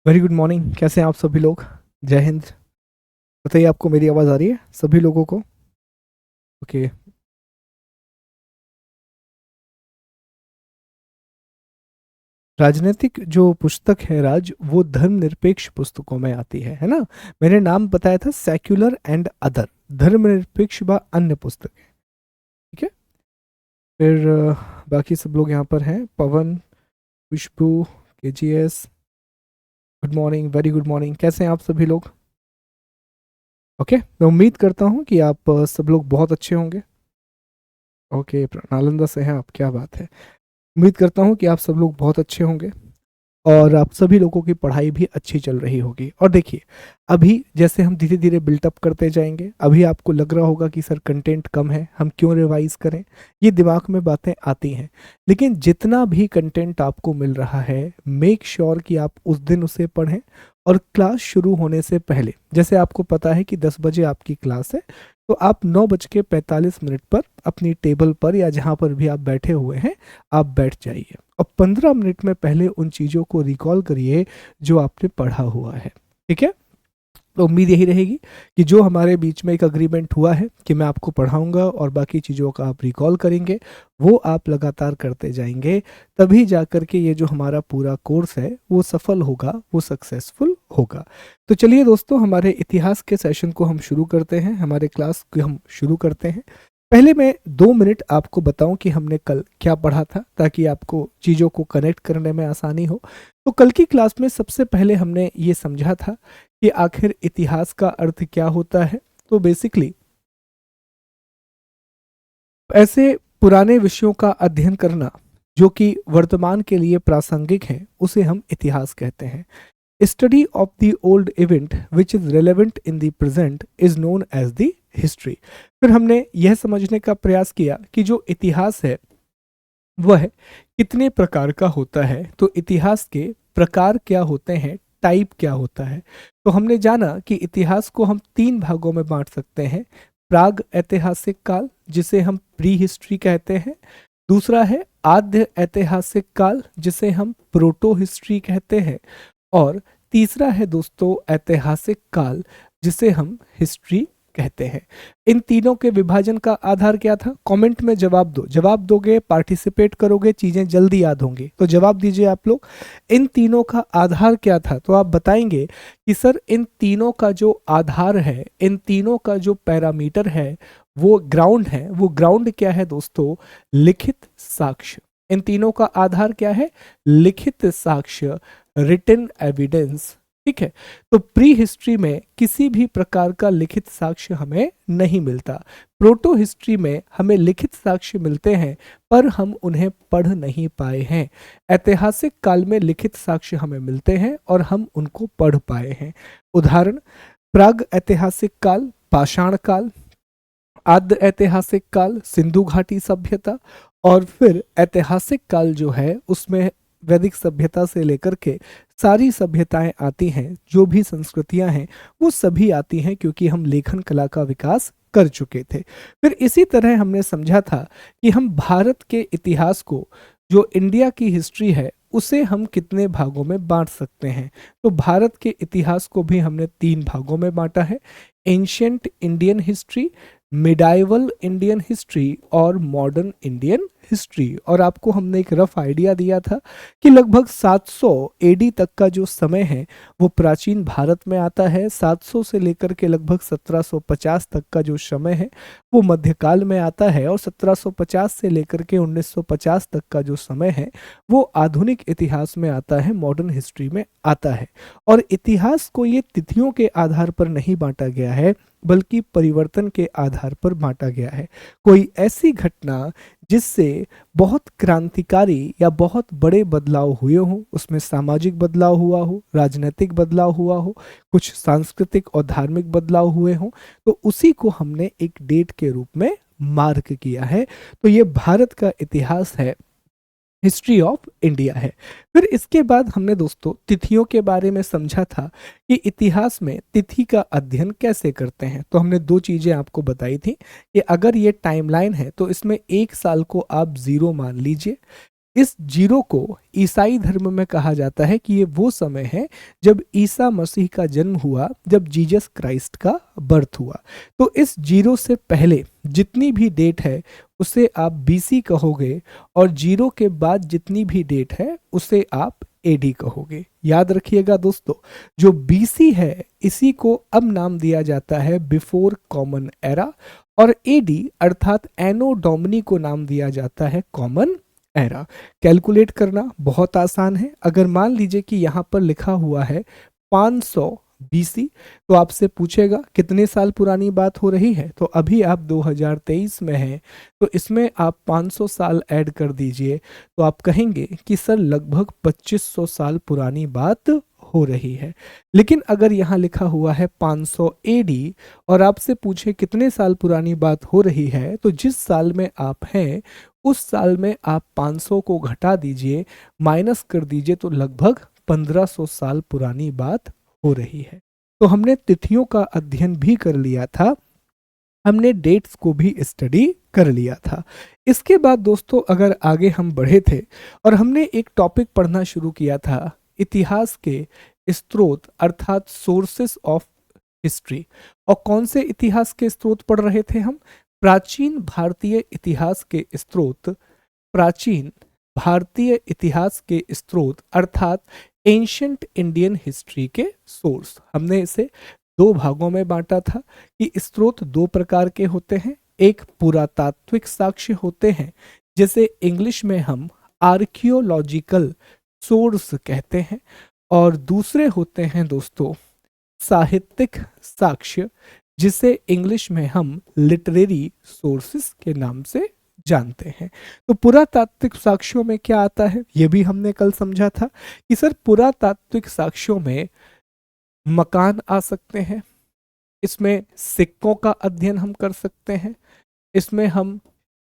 Very good morning. कैसे हैं आप सभी लोग? जय हिंद। बताइए, आपको मेरी आवाज़ आ रही है सभी लोगों को? ओके। राजनीतिक जो पुस्तक है राज, वो धर्मनिरपेक्ष पुस्तकों में आती है ना? मैंने नाम बताया था सेक्युलर एंड अदर, धर्मनिरपेक्ष व अन्य पुस्तक है। ठीक है। फिर बाकी सब लोग यहाँ पर हैं। Pavan, Khushboo, KGS, good morning, very good morning. कैसे हैं आप सभी लोग? ओके, मैं उम्मीद करता हूँ कि आप सब लोग बहुत अच्छे होंगे। ओके, नालंदा से हैं आप, क्या बात है। उम्मीद करता हूँ कि आप सब लोग बहुत अच्छे होंगे और आप सभी लोगों की पढ़ाई भी अच्छी चल रही होगी। और देखिए, अभी जैसे हम धीरे धीरे बिल्टअप करते जाएंगे, अभी आपको लग रहा होगा कि सर कंटेंट कम है, हम क्यों रिवाइज करें। ये दिमाग में बातें आती हैं। लेकिन जितना भी कंटेंट आपको मिल रहा है, मेक श्योर कि आप उस दिन उसे पढ़ें। और क्लास शुरू होने से पहले, जैसे आपको पता है कि 10 बजे आपकी क्लास है, तो आप 9:45 पर अपनी टेबल पर या जहाँ पर भी आप बैठे हुए हैं, आप बैठ जाइए और 15 मिनट में पहले उन चीज़ों को रिकॉल करिए जो आपने पढ़ा हुआ है। ठीक है। तो उम्मीद यही रहेगी कि जो हमारे बीच में एक अग्रीमेंट हुआ है कि मैं आपको पढ़ाऊंगा और बाकी चीज़ों का आप रिकॉल करेंगे, वो आप लगातार करते जाएंगे। तभी जाकर के ये जो हमारा पूरा कोर्स है वो सफल होगा, वो सक्सेसफुल होगा। तो चलिए दोस्तों, हमारे इतिहास के सेशन को हम शुरू करते हैं, हमारे क्लास को हम शुरू करते हैं। पहले मैं 2 मिनट आपको बताऊं कि हमने कल क्या पढ़ा था, ताकि आपको चीज़ों को कनेक्ट करने में आसानी हो। तो कल की क्लास में सबसे पहले हमने ये समझा था कि आखिर इतिहास का अर्थ क्या होता है। तो बेसिकली ऐसे पुराने विषयों का अध्ययन करना जो कि वर्तमान के लिए प्रासंगिक है, उसे हम इतिहास कहते हैं। Study of the old event which is relevant in the present is known as the history. फिर हमने यह समझने का प्रयास किया कि जो इतिहास है वह कितने प्रकार का होता है। तो इतिहास के प्रकार क्या होते हैं, टाइप क्या होता है। तो हमने जाना कि इतिहास को हम 3 भागों में बांट सकते हैं। प्राग ऐतिहासिक काल, जिसे हम प्री हिस्ट्री कहते हैं। दूसरा है आद्य ऐतिहासिक काल, जिसे हम प्रोटो हिस्ट्री कहते हैं। और तीसरा है दोस्तों ऐतिहासिक काल, जिसे हम हिस्ट्री कहते हैं। इन तीनों के विभाजन का आधार क्या था? कमेंट में जवाब दो। जवाब दोगे, पार्टिसिपेट करोगे, चीजें जल्दी याद होंगी। तो जवाब दीजिए आप लोग। इन तीनों का आधार क्या था? तो आप बताएंगे कि सर इन तीनों का जो आधार है, इन तीनों का जो पैरामीटर है, वो ग्राउंड है। वो ग्राउंड क्या है दोस्तों? लिखित साक्ष्य। इन तीनों का आधार क्या है? लिखित साक्ष्य, रिटन एविडेंस। ठीक है। तो प्री हिस्ट्री में किसी भी प्रकार का लिखित साक्ष्य हमें नहीं मिलता। प्रोटो हिस्ट्री में हमें लिखित साक्ष्य मिलते हैं, पर हम उन्हें पढ़ नहीं पाए हैं। ऐतिहासिक काल में लिखित साक्ष्य हमें मिलते हैं और हम उनको पढ़ पाए हैं। उदाहरण: प्राग ऐतिहासिक काल, पाषाण काल। आद्य ऐतिहासिक काल, सिंधु घाटी सभ्यता। और फिर ऐतिहासिक काल जो है उसमें वैदिक सभ्यता से लेकर के सारी सभ्यताएं आती हैं। जो भी संस्कृतियां हैं वो सभी आती हैं, क्योंकि हम लेखन कला का विकास कर चुके थे। फिर इसी तरह हमने समझा था कि हम भारत के इतिहास को, जो इंडिया की हिस्ट्री है, उसे हम कितने भागों में बांट सकते हैं। तो भारत के इतिहास को भी हमने 3 भागों में बांटा है: ancient Indian history, medieval Indian history और मॉडर्न इंडियन हिस्ट्री। और आपको हमने एक रफ आइडिया दिया था कि लगभग 700 एडी तक का जो समय है वो प्राचीन भारत में आता है। 700 से लेकर के लगभग 1750 तक का जो समय है वो मध्यकाल में आता है। और 1750 से लेकर के 1950 तक का जो समय है वो आधुनिक इतिहास में आता है, मॉडर्न हिस्ट्री में आता है। और इतिहास को ये तिथियों के आधार पर नहीं बांटा गया है, बल्कि परिवर्तन के आधार पर बांटा गया है। कोई ऐसी घटना जिससे बहुत क्रांतिकारी या बहुत बड़े बदलाव हुए हों, उसमें सामाजिक बदलाव हुआ हो, राजनीतिक बदलाव हुआ हो, कुछ सांस्कृतिक और धार्मिक बदलाव हुए हों, तो उसी को हमने एक डेट के रूप में मार्क किया है। तो ये भारत का इतिहास है, हिस्ट्री ऑफ इंडिया है। फिर इसके बाद हमने दोस्तों तिथियों के बारे में समझा था कि इतिहास में तिथि का अध्ययन कैसे करते हैं। तो हमने 2 चीजें आपको बताई थी कि अगर ये टाइमलाइन है तो इसमें 1 साल को आप 0 मान लीजिए। इस जीरो को ईसाई धर्म में कहा जाता है कि ये वो समय है जब ईसा मसीह का जन्म हुआ, जब जीसस क्राइस्ट का बर्थ हुआ। तो इस जीरो से पहले जितनी भी डेट है उसे आप बीसी कहोगे, और जीरो के बाद जितनी भी डेट है उसे आप एडी कहोगे। याद रखिएगा दोस्तों, जो बीसी है इसी को अब नाम दिया जाता है बिफोर कॉमन एरा, और एडी अर्थात एनो डोमिनी को नाम दिया जाता है कॉमन एरा। कैलकुलेट करना बहुत आसान है। अगर मान लीजिए कि यहाँ पर लिखा हुआ है 500 बीसी, तो आपसे पूछेगा कितने साल पुरानी बात हो रही है, तो अभी आप 2023 में हैं, तो इसमें आप 500 साल ऐड कर दीजिए, तो आप कहेंगे कि सर लगभग 2500 साल पुरानी बात हो रही है। लेकिन अगर यहाँ लिखा हुआ है 500 एडी और आपसे पूछे कितने साल पुरानी बात हो रही है, तो जिस साल में आप हैं उस साल में आप 500 को घटा दीजिए, माइनस कर दीजिए, तो लगभग 1500 साल पुरानी बात हो रही है। तो हमने तिथियों का अध्ययन भी कर लिया था, हमने डेट्स को भी स्टडी कर लिया था। इसके बाद दोस्तों अगर आगे हम बढ़े थे और हमने एक टॉपिक पढ़ना शुरू किया था, इतिहास के स्रोत अर्थात सोर्सेस ऑफ हिस्ट्री। और कौन से इतिहास के स्रोत पढ़ रहे थे हम? प्राचीन भारतीय इतिहास के स्रोत, प्राचीन भारतीय इतिहास के स्रोत अर्थात एंशंट इंडियन हिस्ट्री के सोर्स। हमने इसे दो भागों में बांटा था कि स्रोत दो प्रकार के होते हैं, एक पुरातात्विक साक्ष्य होते हैं जिसे इंग्लिश में हम आर्कियोलॉजिकल सोर्स कहते हैं, और दूसरे होते हैं दोस्तों साहित्यिक साक्ष्य जिसे इंग्लिश में हम लिटरेरी सोर्सेस के नाम से जानते हैं। तो पुरातात्विक साक्ष्यों में क्या आता है, यह भी हमने कल समझा था कि सर पुरातात्विक साक्ष्यों में मकान आ सकते हैं, इसमें सिक्कों का अध्ययन हम कर सकते हैं, इसमें हम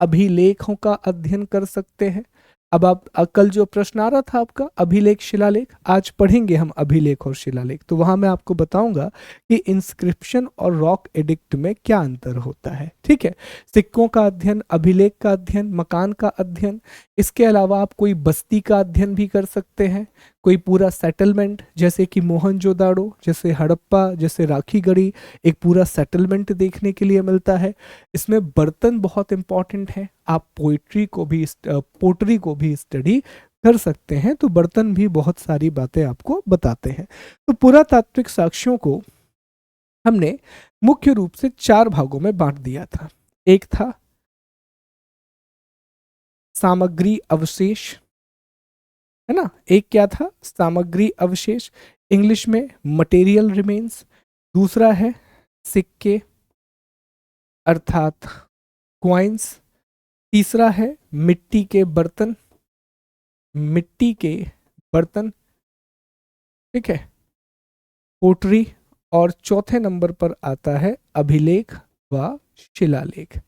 अभिलेखों का अध्ययन कर सकते हैं। अब आप कल जो प्रश्न आ रहा था आपका अभिलेख शिलालेख, आज पढ़ेंगे हम अभिलेख और शिलालेख। तो वहां मैं आपको बताऊंगा कि इंस्क्रिप्शन और रॉक एडिक्ट में क्या अंतर होता है। ठीक है, सिक्कों का अध्ययन, अभिलेख का अध्ययन, मकान का अध्ययन, इसके अलावा आप कोई बस्ती का अध्ययन भी कर सकते हैं, कोई पूरा सेटलमेंट जैसे कि मोहनजोदाड़ो, जैसे हड़प्पा, जैसे राखीगढ़ी, एक पूरा सेटलमेंट देखने के लिए मिलता है। इसमें बर्तन बहुत इंपॉर्टेंट है, आप पोइट्री को भी पोटरी को भी स्टडी कर सकते हैं, तो बर्तन भी बहुत सारी बातें आपको बताते हैं। तो पुरातात्विक साक्ष्यों को हमने मुख्य रूप से चार भागों में बांट दिया था। एक था सामग्री अवशेष, है ना, एक क्या था सामग्री अवशेष, इंग्लिश में मटेरियल रिमेन्स। दूसरा है सिक्के अर्थात क्वाइंस। तीसरा है मिट्टी के बर्तन, मिट्टी के बर्तन, ठीक है, पोटरी। और चौथे नंबर पर आता है अभिलेख व शिलालेख,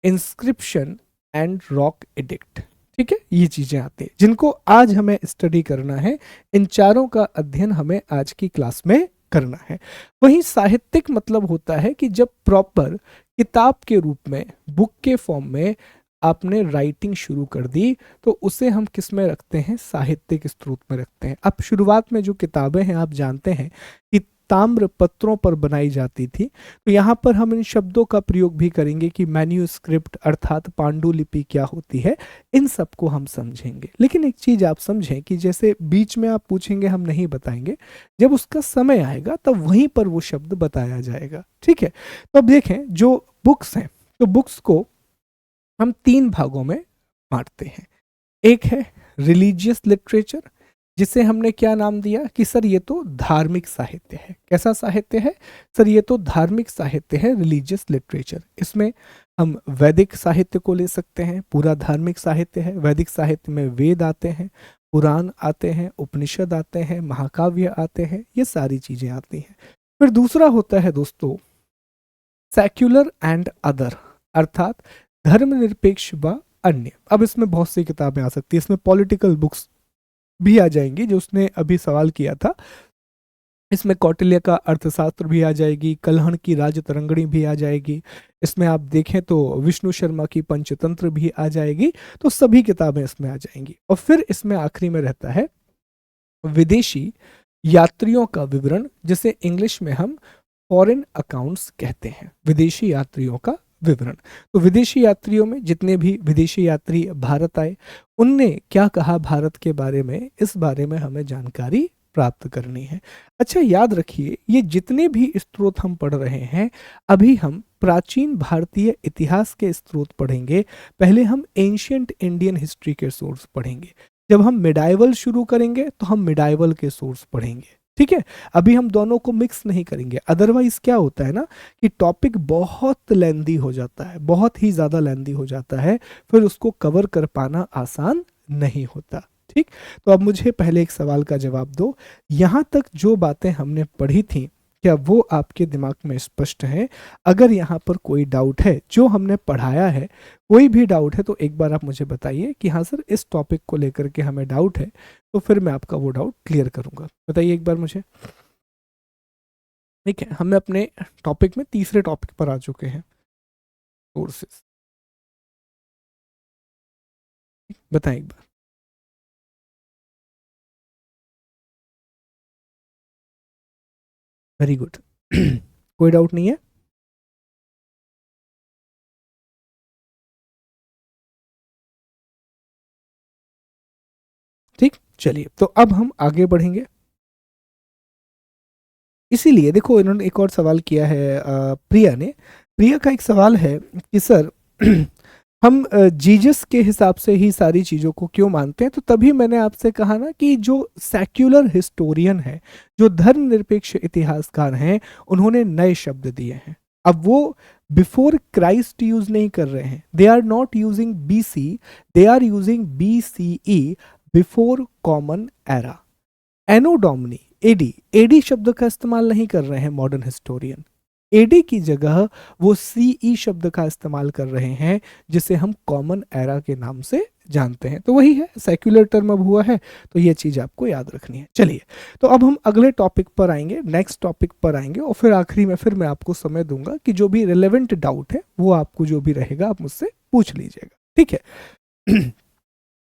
इंस्क्रिप्शन एंड रॉक एडिक्ट। ठीक है, ये चीजें आती हैं जिनको आज हमें स्टडी करना है। इन चारों का अध्ययन हमें आज की क्लास में करना है। वहीं साहित्यिक मतलब होता है कि जब प्रॉपर किताब के रूप में, बुक के फॉर्म में आपने राइटिंग शुरू कर दी, तो उसे हम किस में रखते हैं, साहित्यिक स्रोत में रखते हैं। अब शुरुआत में जो किताबें हैं आप जानते हैं कि ताम्र पत्रों पर बनाई जाती थी, तो यहाँ पर हम इन शब्दों का प्रयोग भी करेंगे कि मैन्यूस्क्रिप्ट अर्थात पांडुलिपि क्या होती है, इन सबको हम समझेंगे। लेकिन एक चीज आप समझें कि जैसे बीच में आप पूछेंगे हम नहीं बताएंगे, जब उसका समय आएगा तब वहीं पर वो शब्द बताया जाएगा। ठीक है, तो अब देखें जो बुक्स हैं, तो बुक्स को हम तीन भागों में बांटते हैं। एक है रिलीजियस लिटरेचर, जिसे हमने क्या नाम दिया कि सर ये तो धार्मिक साहित्य है। कैसा साहित्य है सर? ये तो धार्मिक साहित्य है, रिलीजियस लिटरेचर। इसमें हम वैदिक साहित्य को ले सकते हैं, पूरा धार्मिक साहित्य है। वैदिक साहित्य में वेद आते हैं, पुराण आते हैं, उपनिषद आते हैं, महाकाव्य आते हैं, ये सारी चीजें आती हैं। फिर दूसरा होता है दोस्तों सेक्युलर एंड अदर, अर्थात धर्मनिरपेक्ष व अन्य। अब इसमें बहुत सी किताबें आ सकती है, इसमें पॉलिटिकल बुक्स भी आ जाएंगी, जो उसने अभी सवाल किया था इसमें कौटिल्य का अर्थशास्त्र भी आ जाएगी, कल्हण की राजतरंगिणी भी आ जाएगी, इसमें आप देखें तो विष्णु शर्मा की पंचतंत्र भी आ जाएगी। तो सभी किताबें इसमें आ जाएंगी। और फिर इसमें आखिरी में रहता है विदेशी यात्रियों का विवरण, जिसे इंग्लिश में हम फॉरेन अकाउंट्स कहते हैं, विदेशी यात्रियों का विवरण। तो विदेशी यात्रियों में जितने भी विदेशी यात्री भारत आए, उनने क्या कहा भारत के बारे में, इस बारे में हमें जानकारी प्राप्त करनी है। अच्छा, याद रखिए, ये जितने भी स्रोत हम पढ़ रहे हैं, अभी हम प्राचीन भारतीय इतिहास के स्रोत पढ़ेंगे, पहले हम एंशियंट इंडियन हिस्ट्री के सोर्स पढ़ेंगे। जब हम मिडाइवल शुरू करेंगे तो हम मिडाइवल के सोर्स पढ़ेंगे, ठीक है। अभी हम दोनों को मिक्स नहीं करेंगे, अदरवाइज क्या होता है ना कि टॉपिक बहुत लेंदी हो जाता है, बहुत ही ज़्यादा लेंदी हो जाता है, फिर उसको कवर कर पाना आसान नहीं होता, ठीक। तो अब मुझे पहले एक सवाल का जवाब दो, यहाँ तक जो बातें हमने पढ़ी थी, क्या वो आपके दिमाग में स्पष्ट है? अगर यहाँ पर कोई डाउट है जो हमने पढ़ाया है, कोई भी डाउट है, तो एक बार आप मुझे बताइए कि हाँ सर, इस टॉपिक को लेकर के हमें डाउट है, तो फिर मैं आपका वो डाउट क्लियर करूंगा। बताइए एक बार मुझे। ठीक है, हम अपने टॉपिक में तीसरे टॉपिक पर आ चुके हैं, सोर्सेस। बताएं एक बार। Very good. कोई डाउट नहीं है? ठीक, चलिए तो अब हम आगे बढ़ेंगे। इसीलिए देखो, इन्होंने एक और सवाल किया है, प्रिया ने। प्रिया का एक सवाल है कि सर हम जीसस के हिसाब से ही सारी चीज़ों को क्यों मानते हैं? तो तभी मैंने आपसे कहा ना कि जो सेक्युलर हिस्टोरियन है, जो धर्मनिरपेक्ष इतिहासकार हैं, उन्होंने नए शब्द दिए हैं। अब वो बिफोर क्राइस्ट यूज नहीं कर रहे हैं, they are not using BC, they are using BCE, before common era. Anno domini, AD, AD शब्द का इस्तेमाल नहीं कर रहे हैं मॉडर्न हिस्टोरियन। एडी की जगह वो CE शब्द का इस्तेमाल कर रहे हैं, जिसे हम कॉमन एरा के नाम से जानते हैं। तो वही है, सेक्युलर टर्म अब हुआ है, तो ये चीज आपको याद रखनी है। चलिए, तो अब हम अगले टॉपिक पर आएंगे, नेक्स्ट टॉपिक पर आएंगे, और फिर आखिरी में फिर मैं आपको समय दूंगा कि जो भी रिलेवेंट डाउट है वो आपको जो भी रहेगा आप मुझसे पूछ लीजिएगा, ठीक है।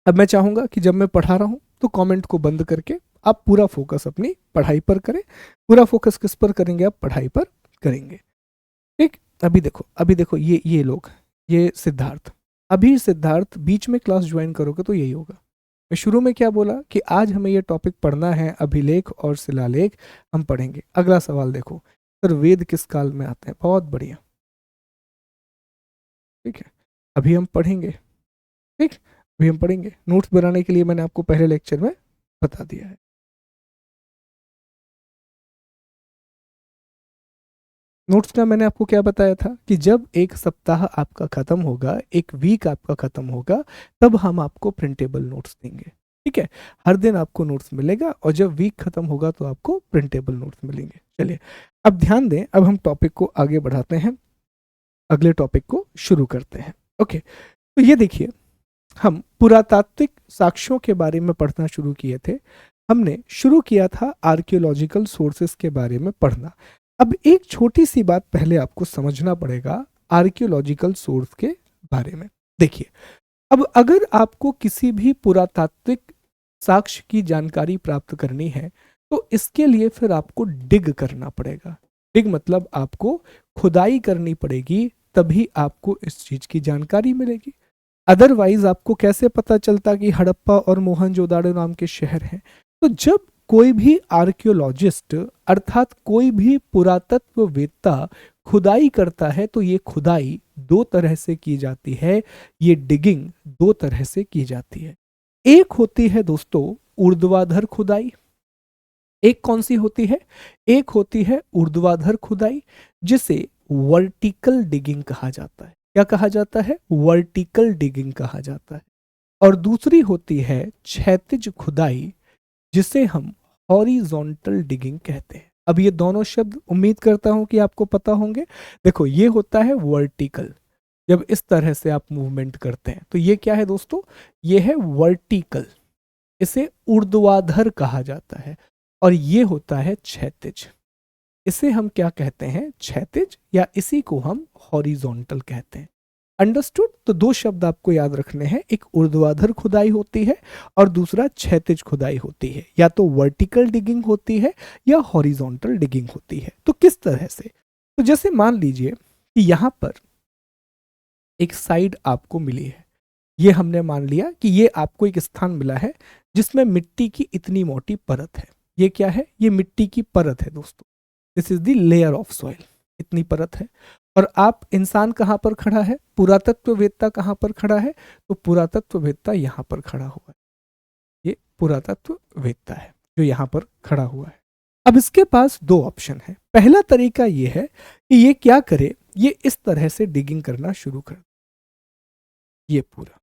अब मैं चाहूंगा कि जब मैं पढ़ा रहा हूं तो कमेंट को बंद करके आप पूरा फोकस अपनी पढ़ाई पर करें। पूरा फोकस किस पर करेंगे? आप पढ़ाई पर करेंगे, ठीक। अभी देखो ये लोग, ये सिद्धार्थ, अभी सिद्धार्थ बीच में क्लास ज्वाइन करोगे तो यही होगा। मैं शुरू में क्या बोला कि आज हमें ये टॉपिक पढ़ना है, अभिलेख और शिलालेख हम पढ़ेंगे। अगला सवाल देखो, सर वेद किस काल में आते हैं? बहुत बढ़िया, ठीक है, अभी हम पढ़ेंगे, ठीक। अभी हम पढ़ेंगे। नोट्स बनाने के लिए मैंने आपको पहले लेक्चर में बता दिया है। नोट्स का मैंने आपको क्या बताया था कि जब एक सप्ताह आपका खत्म होगा, एक वीक आपका खत्म होगा, तब हम आपको प्रिंटेबल नोट्स देंगे, ठीक है। हर दिन आपको नोट्स मिलेगा, और जब वीक खत्म होगा तो आपको प्रिंटेबल नोट्स मिलेंगे। चलिए, अब ध्यान दें, अब हम टॉपिक को आगे बढ़ाते हैं, अगले टॉपिक को शुरू करते हैं। ओके, तो ये देखिए, हम पुरातात्विक साक्ष्यों के बारे में पढ़ना शुरू किए थे। हमने शुरू किया था आर्कियोलॉजिकल सोर्सेस के बारे में पढ़ना। अब एक छोटी सी बात पहले आपको समझना पड़ेगा आर्कियोलॉजिकल सोर्स के बारे में। देखिए, अब अगर आपको किसी भी पुरातात्विक साक्ष्य की जानकारी प्राप्त करनी है, तो इसके लिए फिर आपको डिग करना पड़ेगा। डिग मतलब आपको खुदाई करनी पड़ेगी, तभी आपको इस चीज की जानकारी मिलेगी। अदरवाइज आपको कैसे पता चलता कि हड़प्पा और मोहनजोदाड़ो नाम के शहर हैं? तो जब कोई भी आर्कियोलॉजिस्ट, अर्थात कोई भी पुरातत्ववेत्ता खुदाई करता है, तो ये खुदाई दो तरह से की जाती है, ये डिगिंग दो तरह से की जाती है। एक होती है दोस्तों ऊर्ध्वाधर खुदाई। एक कौन सी होती है? एक होती है ऊर्ध्वाधर खुदाई, जिसे वर्टिकल डिगिंग कहा जाता है। क्या कहा जाता है? वर्टिकल डिगिंग कहा जाता है। और दूसरी होती है क्षैतिज खुदाई, जिसे हम हॉरिजॉन्टल डिगिंग कहते हैं। अब ये दोनों शब्द उम्मीद करता हूं कि आपको पता होंगे। देखो, ये होता है वर्टिकल, जब इस तरह से आप मूवमेंट करते हैं, तो ये क्या है दोस्तों? ये है वर्टिकल, इसे ऊर्ध्वाधर कहा जाता है। और ये होता है क्षैतिज। इसे हम क्या कहते हैं? क्षैतिज, या इसी को हम हॉरिजॉन्टल कहते हैं। अंडरस्टूड? तो दो शब्द आपको याद रखने हैं, एक ऊर्ध्वाधर खुदाई होती है और दूसरा क्षैतिज खुदाई होती है। या तो वर्टिकल डिगिंग होती है या हॉरिजॉन्टल डिगिंग होती है। तो किस तरह से? तो जैसे मान लीजिए कि यहां पर एक साइड आपको मिली है, ये हमने मान लिया कि ये आपको एक स्थान मिला है जिसमें मिट्टी की इतनी मोटी परत है। ये क्या है? ये मिट्टी की परत है दोस्तों। This is the layer of soil, इतनी परत है। और आप, इंसान कहाँ पर खड़ा है? पुरातत्ववेत्ता कहाँ पर खड़ा है? तो पुरातत्ववेत्ता यहाँ पर खड़ा हुआ है। ये पुरातत्ववेत्ता है जो यहाँ पर खड़ा हुआ है। अब इसके पास दो ऑप्शन है। पहला तरीका ये है कि ये क्या करे, ये इस तरह से डिगिंग करना शुरू कर, ये पूरा।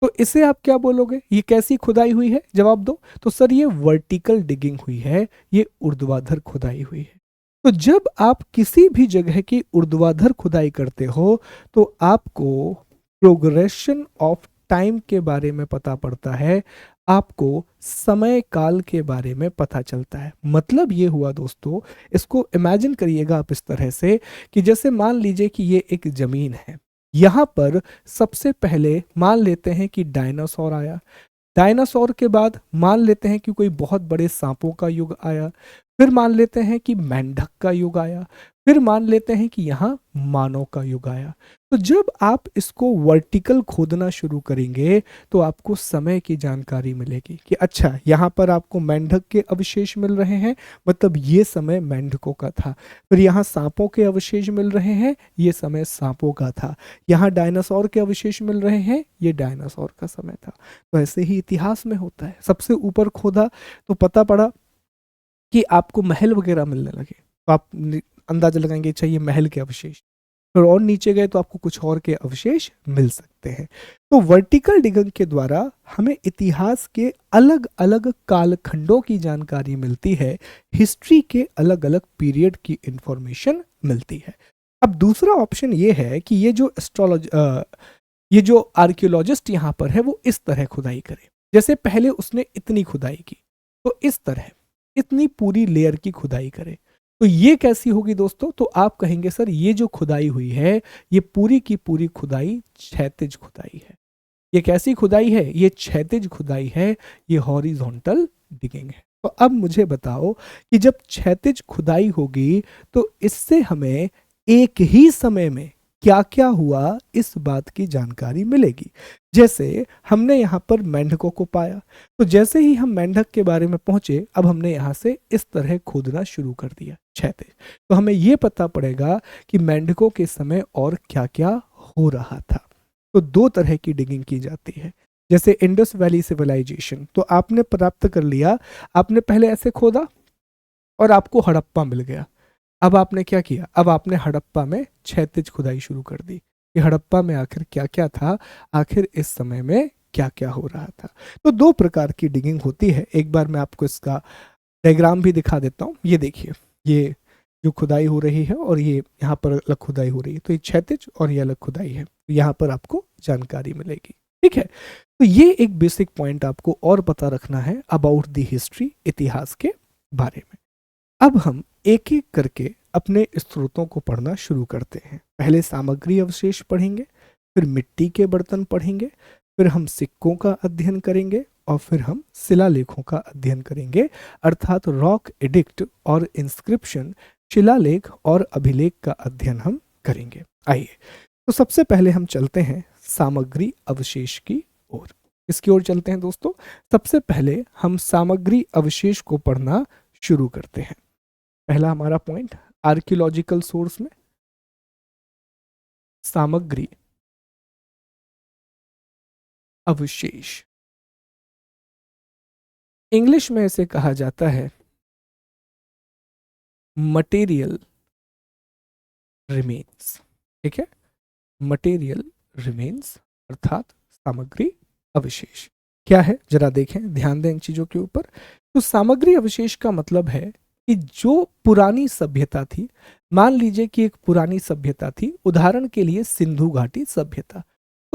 तो इसे आप क्या बोलोगे? ये कैसी खुदाई हुई है? जवाब दो। तो सर ये वर्टिकल डिगिंग हुई है, ये ऊर्ध्वाधर खुदाई हुई है। तो जब आप किसी भी जगह की ऊर्ध्वाधर खुदाई करते हो तो आपको प्रोग्रेशन ऑफ टाइम के बारे में पता पड़ता है, आपको समय काल के बारे में पता चलता है। मतलब ये हुआ दोस्तों, इसको इमेजिन करिएगा आप इस तरह से कि जैसे मान लीजिए कि ये एक जमीन है, यहाँ पर सबसे पहले मान लेते हैं कि डायनासोर आया। डायनासोर के बाद मान लेते हैं कि कोई बहुत बड़े सांपों का युग आया। फिर मान लेते हैं कि मेंढक का युग आया। फिर मान लेते हैं कि यहाँ मानव का युग आया। तो जब आप इसको वर्टिकल खोदना शुरू करेंगे तो आपको समय की जानकारी मिलेगी कि अच्छा यहाँ पर आपको मेंढक के अवशेष मिल रहे हैं, मतलब ये समय मेंढकों का था। फिर यहाँ सांपों के अवशेष मिल रहे हैं, ये समय सांपों का था। यहाँ डायनासोर के अवशेष मिल रहे हैं, ये डायनासोर का समय था। तो ऐसे ही इतिहास में होता है। सबसे ऊपर खोदा तो पता पड़ा कि आपको महल वगैरह मिलने लगे, तो आप अंदाजा लगाएंगे अच्छा ये महल के अवशेष। फिर और नीचे गए तो आपको कुछ और के अवशेष मिल सकते हैं। तो वर्टिकल डिगिंग के द्वारा हमें इतिहास के अलग अलग कालखंडों की जानकारी मिलती है, हिस्ट्री के अलग अलग पीरियड की इंफॉर्मेशन मिलती है। अब दूसरा ऑप्शन ये है कि ये जो आर्कियोलॉजिस्ट यहाँ पर है वो इस तरह खुदाई करे। जैसे पहले उसने इतनी खुदाई की, तो इस तरह इतनी पूरी लेयर की खुदाई करे। तो ये कैसी होगी दोस्तों? तो आप कहेंगे सर ये जो खुदाई हुई है ये पूरी की पूरी खुदाई क्षैतिज खुदाई है। ये कैसी खुदाई है? ये क्षैतिज खुदाई है, ये हॉरिजॉन्टल डिगिंग है। तो अब मुझे बताओ कि जब क्षैतिज खुदाई होगी तो इससे हमें एक ही समय में क्या क्या हुआ इस बात की जानकारी मिलेगी। जैसे हमने यहाँ पर मेंढकों को पाया, तो जैसे ही हम मेंढक के बारे में पहुंचे, अब हमने यहाँ से इस तरह खोदना शुरू कर दिया क्षैतिज। तो हमें ये पता पड़ेगा कि मेंढकों के समय और क्या क्या हो रहा था। तो दो तरह की डिगिंग की जाती है। जैसे इंडस वैली सिविलाइजेशन, तो आपने प्राप्त कर लिया, आपने पहले ऐसे खोदा और आपको हड़प्पा मिल गया। अब आपने क्या किया? अब आपने हड़प्पा में क्षैतिज खुदाई शुरू कर दी कि हड़प्पा में आखिर क्या क्या था, आखिर इस समय में क्या क्या हो रहा था। तो दो प्रकार की डिगिंग होती है। एक बार मैं आपको इसका डायग्राम भी दिखा देता हूँ। ये देखिए, ये जो खुदाई हो रही है और ये यहाँ पर अलग खुदाई हो रही है, तो ये क्षैतिज और ये अलग खुदाई है। तो यहाँ पर आपको जानकारी मिलेगी। ठीक है, तो ये एक बेसिक पॉइंट आपको और पता रखना है अबाउट द हिस्ट्री, इतिहास के बारे में। अब हम एक एक करके अपने स्रोतों को पढ़ना शुरू करते हैं। पहले सामग्री अवशेष पढ़ेंगे, फिर मिट्टी के बर्तन पढ़ेंगे, फिर हम सिक्कों का अध्ययन करेंगे और फिर हम शिलालेखों का अध्ययन करेंगे, अर्थात रॉक एडिक्ट और इंस्क्रिप्शन, शिलालेख और अभिलेख का अध्ययन हम करेंगे। आइए, तो सबसे पहले हम चलते हैं सामग्री अवशेष की ओर। इसकी ओर चलते हैं दोस्तों। सबसे पहले हम सामग्री अवशेष को पढ़ना शुरू करते हैं। पहला हमारा पॉइंट, आर्कियोलॉजिकल सोर्स में सामग्री अवशेष, इंग्लिश में इसे कहा जाता है मटेरियल रिमेन्स। ठीक है, मटेरियल रिमेन्स अर्थात सामग्री अवशेष क्या है, जरा देखें, ध्यान दें इन चीजों के ऊपर। तो सामग्री अवशेष का मतलब है कि जो पुरानी सभ्यता थी, मान लीजिए कि एक पुरानी सभ्यता थी, उदाहरण के लिए सिंधु घाटी सभ्यता।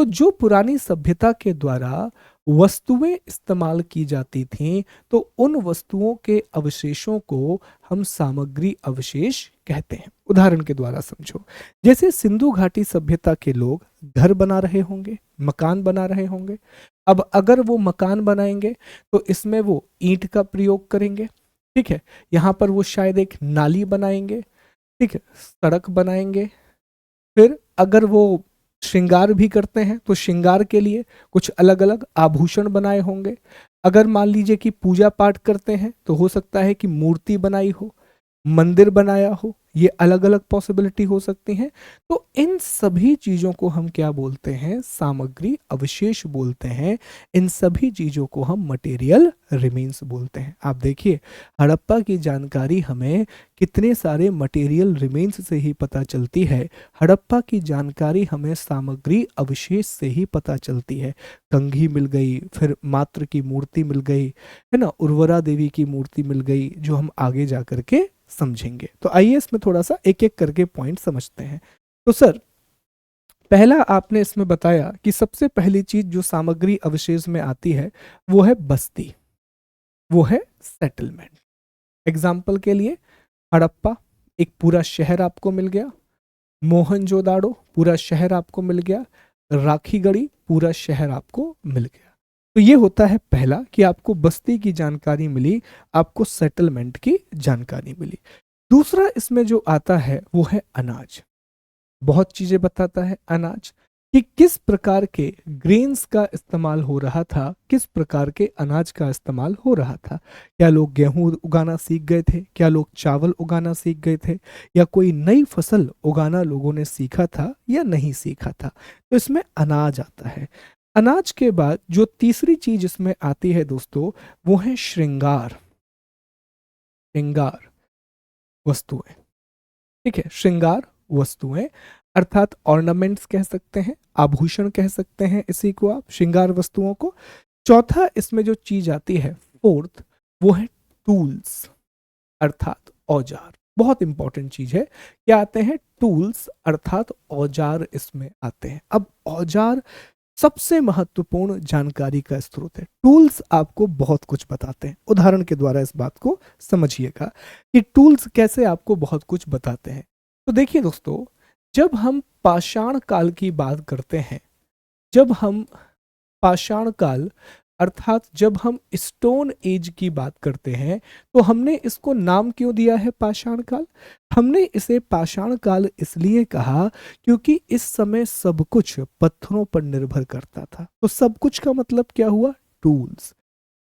तो जो पुरानी सभ्यता के द्वारा वस्तुएं इस्तेमाल की जाती थीं, तो उन वस्तुओं के अवशेषों को हम सामग्री अवशेष कहते हैं। उदाहरण के द्वारा समझो, जैसे सिंधु घाटी सभ्यता के लोग घर बना रहे होंगे, मकान बना रहे होंगे। अब अगर वो मकान बनाएंगे तो इसमें वो ईंट का प्रयोग करेंगे, ठीक है। यहाँ पर वो शायद एक नाली बनाएंगे, ठीक है, सड़क बनाएंगे। फिर अगर वो श्रृंगार भी करते हैं तो श्रृंगार के लिए कुछ अलग अलग आभूषण बनाए होंगे। अगर मान लीजिए कि पूजा पाठ करते हैं तो हो सकता है कि मूर्ति बनाई हो, मंदिर बनाया हो, ये अलग अलग पॉसिबिलिटी हो सकती हैं। तो इन सभी चीजों को हम क्या बोलते हैं? सामग्री अवशेष बोलते हैं। इन सभी चीजों को हम मटेरियल रिमेन्स बोलते हैं। आप देखिए, हड़प्पा की जानकारी हमें कितने सारे मटेरियल रिमेन्स से ही पता चलती है। हड़प्पा की जानकारी हमें सामग्री अवशेष से ही पता चलती है। कंघी मिल गई, फिर मात्र की मूर्ति मिल गई, है ना, उर्वरा देवी की मूर्ति मिल गई, जो हम आगे जा करके समझेंगे। तो आइए इसमें थोड़ा सा एक एक करके पॉइंट समझते हैं। तो सर, पहला आपने इसमें बताया कि सबसे पहली चीज जो सामग्री अवशेष में आती है वो है बस्ती, वो है सेटलमेंट। एग्जाम्पल के लिए हड़प्पा, एक पूरा शहर आपको मिल गया। मोहनजोदाड़ो, पूरा शहर आपको मिल गया। राखीगढ़ी, पूरा शहर आपको मिल गया। तो ये होता है पहला कि आपको बस्ती की जानकारी मिली, आपको सेटलमेंट की जानकारी मिली। दूसरा इसमें जो आता है वो है अनाज। बहुत चीजें बताता है अनाज, कि किस प्रकार के ग्रेन्स का इस्तेमाल हो रहा था, किस प्रकार के अनाज का इस्तेमाल हो रहा था। क्या लोग गेहूं उगाना सीख गए थे? क्या लोग चावल उगाना सीख गए थे? या कोई नई फसल उगाना लोगों ने सीखा था या नहीं सीखा था? तो इसमें अनाज आता है। अनाज के बाद जो तीसरी चीज इसमें आती है दोस्तों, वो है श्रृंगार। श्रृंगार वस्तुएं, ठीक है, श्रृंगार वस्तुएं अर्थात ऑर्नामेंट्स कह सकते हैं, आभूषण कह सकते हैं इसी को आप, श्रृंगार वस्तुओं को। चौथा इसमें जो चीज आती है, फोर्थ, वो है टूल्स अर्थात औजार। बहुत इंपॉर्टेंट चीज है। क्या आते हैं? टूल्स अर्थात औजार इसमें आते हैं। अब औजार सबसे महत्वपूर्ण जानकारी का स्रोत है। टूल्स आपको बहुत कुछ बताते हैं। उदाहरण के द्वारा इस बात को समझिएगा कि टूल्स कैसे आपको बहुत कुछ बताते हैं। तो देखिए दोस्तों, जब हम पाषाण काल की बात करते हैं, जब हम पाषाण काल अर्थात जब हम स्टोन एज की बात करते हैं, तो हमने इसको नाम क्यों दिया है पाषाण काल? हमने इसे पाषाण काल इसलिए कहा क्योंकि इस समय सब कुछ पत्थरों पर निर्भर करता था। तो सब कुछ का मतलब क्या हुआ? टूल्स।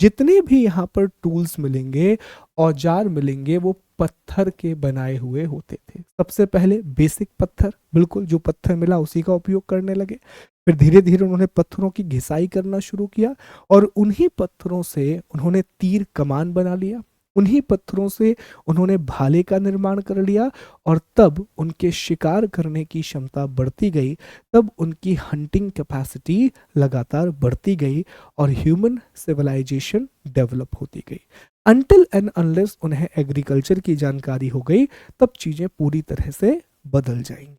जितने भी यहाँ पर टूल्स मिलेंगे, औजार मिलेंगे, वो पत्थर के बनाए हुए होते थे। सबसे पहले बेसिक पत्थर, बिल्कुल जो पत्थर मिला उसी का उपयोग करने लगे। फिर धीरे धीरे उन्होंने पत्थरों की घिसाई करना शुरू किया और उन्हीं पत्थरों से उन्होंने तीर कमान बना लिया। उन्हीं पत्थरों से उन्होंने भाले का निर्माण कर लिया और तब उनके शिकार करने की क्षमता बढ़ती गई, तब उनकी हंटिंग कैपेसिटी लगातार बढ़ती गई और ह्यूमन सिविलाइजेशन डेवलप होती गई। अनटिल एंड अनलेस उन्हें एग्रीकल्चर की जानकारी हो गई, तब चीजें पूरी तरह से बदल जाएंगी,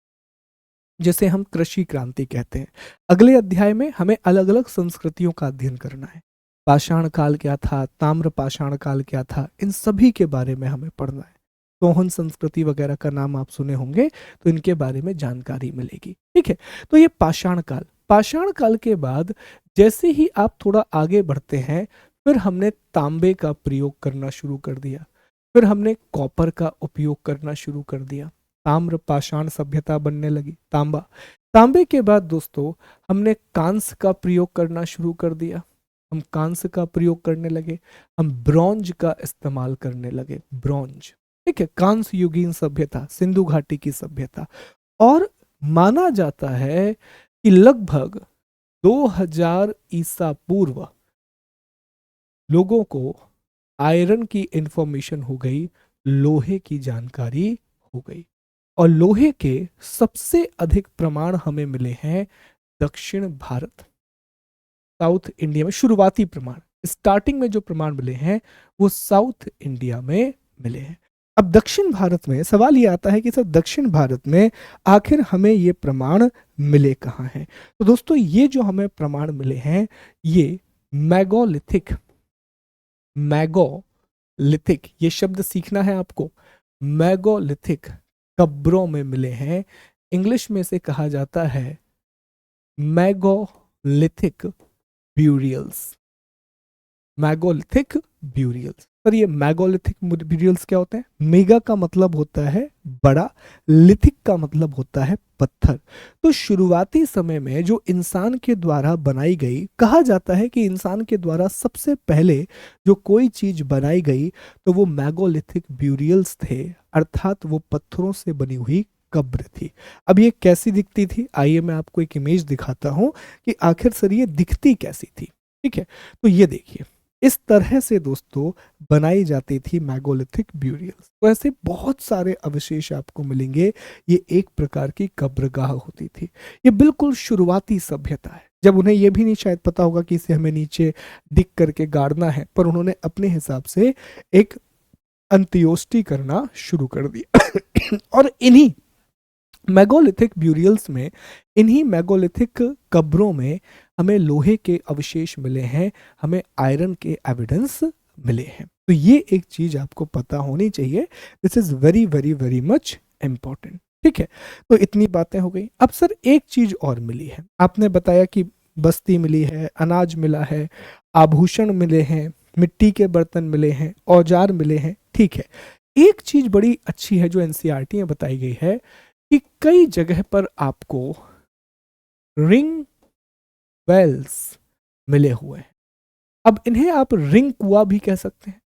जैसे हम कृषि क्रांति कहते हैं। अगले अध्याय में हमें अलग अलग संस्कृतियों का अध्ययन करना है। पाषाण काल क्या था, ताम्र पाषाण काल क्या था, इन सभी के बारे में हमें पढ़ना है। सोहन संस्कृति वगैरह का नाम आप सुने होंगे, तो इनके बारे में जानकारी मिलेगी, ठीक है। तो ये पाषाण काल। पाषाण काल के बाद जैसे ही आप थोड़ा आगे बढ़ते हैं, फिर हमने तांबे का प्रयोग करना शुरू कर दिया, फिर हमने कॉपर का उपयोग करना शुरू कर दिया। ताम्र पाषाण सभ्यता बनने लगी, तांबा। तांबे के बाद दोस्तों हमने कांस्य का प्रयोग करना शुरू कर दिया। हम कांस्य का प्रयोग करने लगे, हम ब्रॉन्ज का इस्तेमाल करने लगे, ब्रॉन्ज, ठीक है। कांस्य युगीन सभ्यता, सिंधु घाटी की सभ्यता। और माना जाता है कि लगभग 2000 ईसा पूर्व लोगों को आयरन की इंफॉर्मेशन हो गई, लोहे की जानकारी हो गई। और लोहे के सबसे अधिक प्रमाण हमें मिले हैं दक्षिण भारत, साउथ इंडिया में। शुरुआती प्रमाण, स्टार्टिंग में जो प्रमाण मिले हैं वो साउथ इंडिया में मिले हैं। अब दक्षिण भारत में सवाल ये आता है कि सर दक्षिण भारत में आखिर हमें ये प्रमाण मिले कहाँ हैं। तो दोस्तों ये जो हमें प्रमाण मिले हैं ये मैगोलिथिक, मैगोलिथिक ये शब्द सीखना है आपको, मैगोलिथिक कब्रों में मिले हैं। इंग्लिश में से कहा जाता है मैगोलिथिक ब्यूरियल्स, मैगोलिथिक ब्यूरियल्स। पर ये मैगोलिथिक ब्यूरियल्स क्या होते हैं? मेगा का मतलब होता है बड़ा, लिथिक का मतलब होता है पत्थर। तो शुरुआती समय में जो इंसान के द्वारा बनाई गई, कहा जाता है कि इंसान के द्वारा सबसे पहले जो कोई चीज बनाई गई तो वो मैगोलिथिक ब्यूरियल्स थे, अर्थात वो पत्थरों से बनी हुई कब्र थी। अब ये कैसी दिखती थी, आइए मैं आपको एक इमेज दिखाता हूं कि आखिर सर ये दिखती कैसी थी। ठीक है, तो ये देखिए इस तरह से दोस्तों बनाई जाती थी मैगोलिथिक ब्यूरियल्स। तो ऐसे बहुत सारे अवशेष आपको मिलेंगे। ये एक प्रकार की कब्रगाह होती थी। ये बिल्कुल शुरुआती सभ्यता है, जब उन्हें यह भी नहीं शायद पता होगा कि इसे हमें नीचे डिग करके गाड़ना है, पर उन्होंने अपने हिसाब से एक अंत्योष्टि करना शुरू कर दिया। और इन्हीं मैगोलिथिक ब्यूरियल्स में, इन्हीं मैगोलिथिक कब्रों में हमें लोहे के अवशेष मिले हैं, हमें आयरन के एविडेंस मिले हैं। तो ये एक चीज आपको पता होनी चाहिए। This is very very very much important. ठीक है, तो इतनी बातें हो गई। अब सर एक चीज और मिली है, आपने बताया कि बस्ती मिली है, अनाज मिला है, आभूषण मिले हैं, मिट्टी के बर्तन मिले हैं, औजार मिले हैं। ठीक है, एक चीज बड़ी अच्छी है जो एनसीईआरटी में बताई गई है कि कई जगह पर आपको रिंग वेल्स मिले हुए हैं। अब इन्हें आप रिंग कुआं भी कह सकते हैं,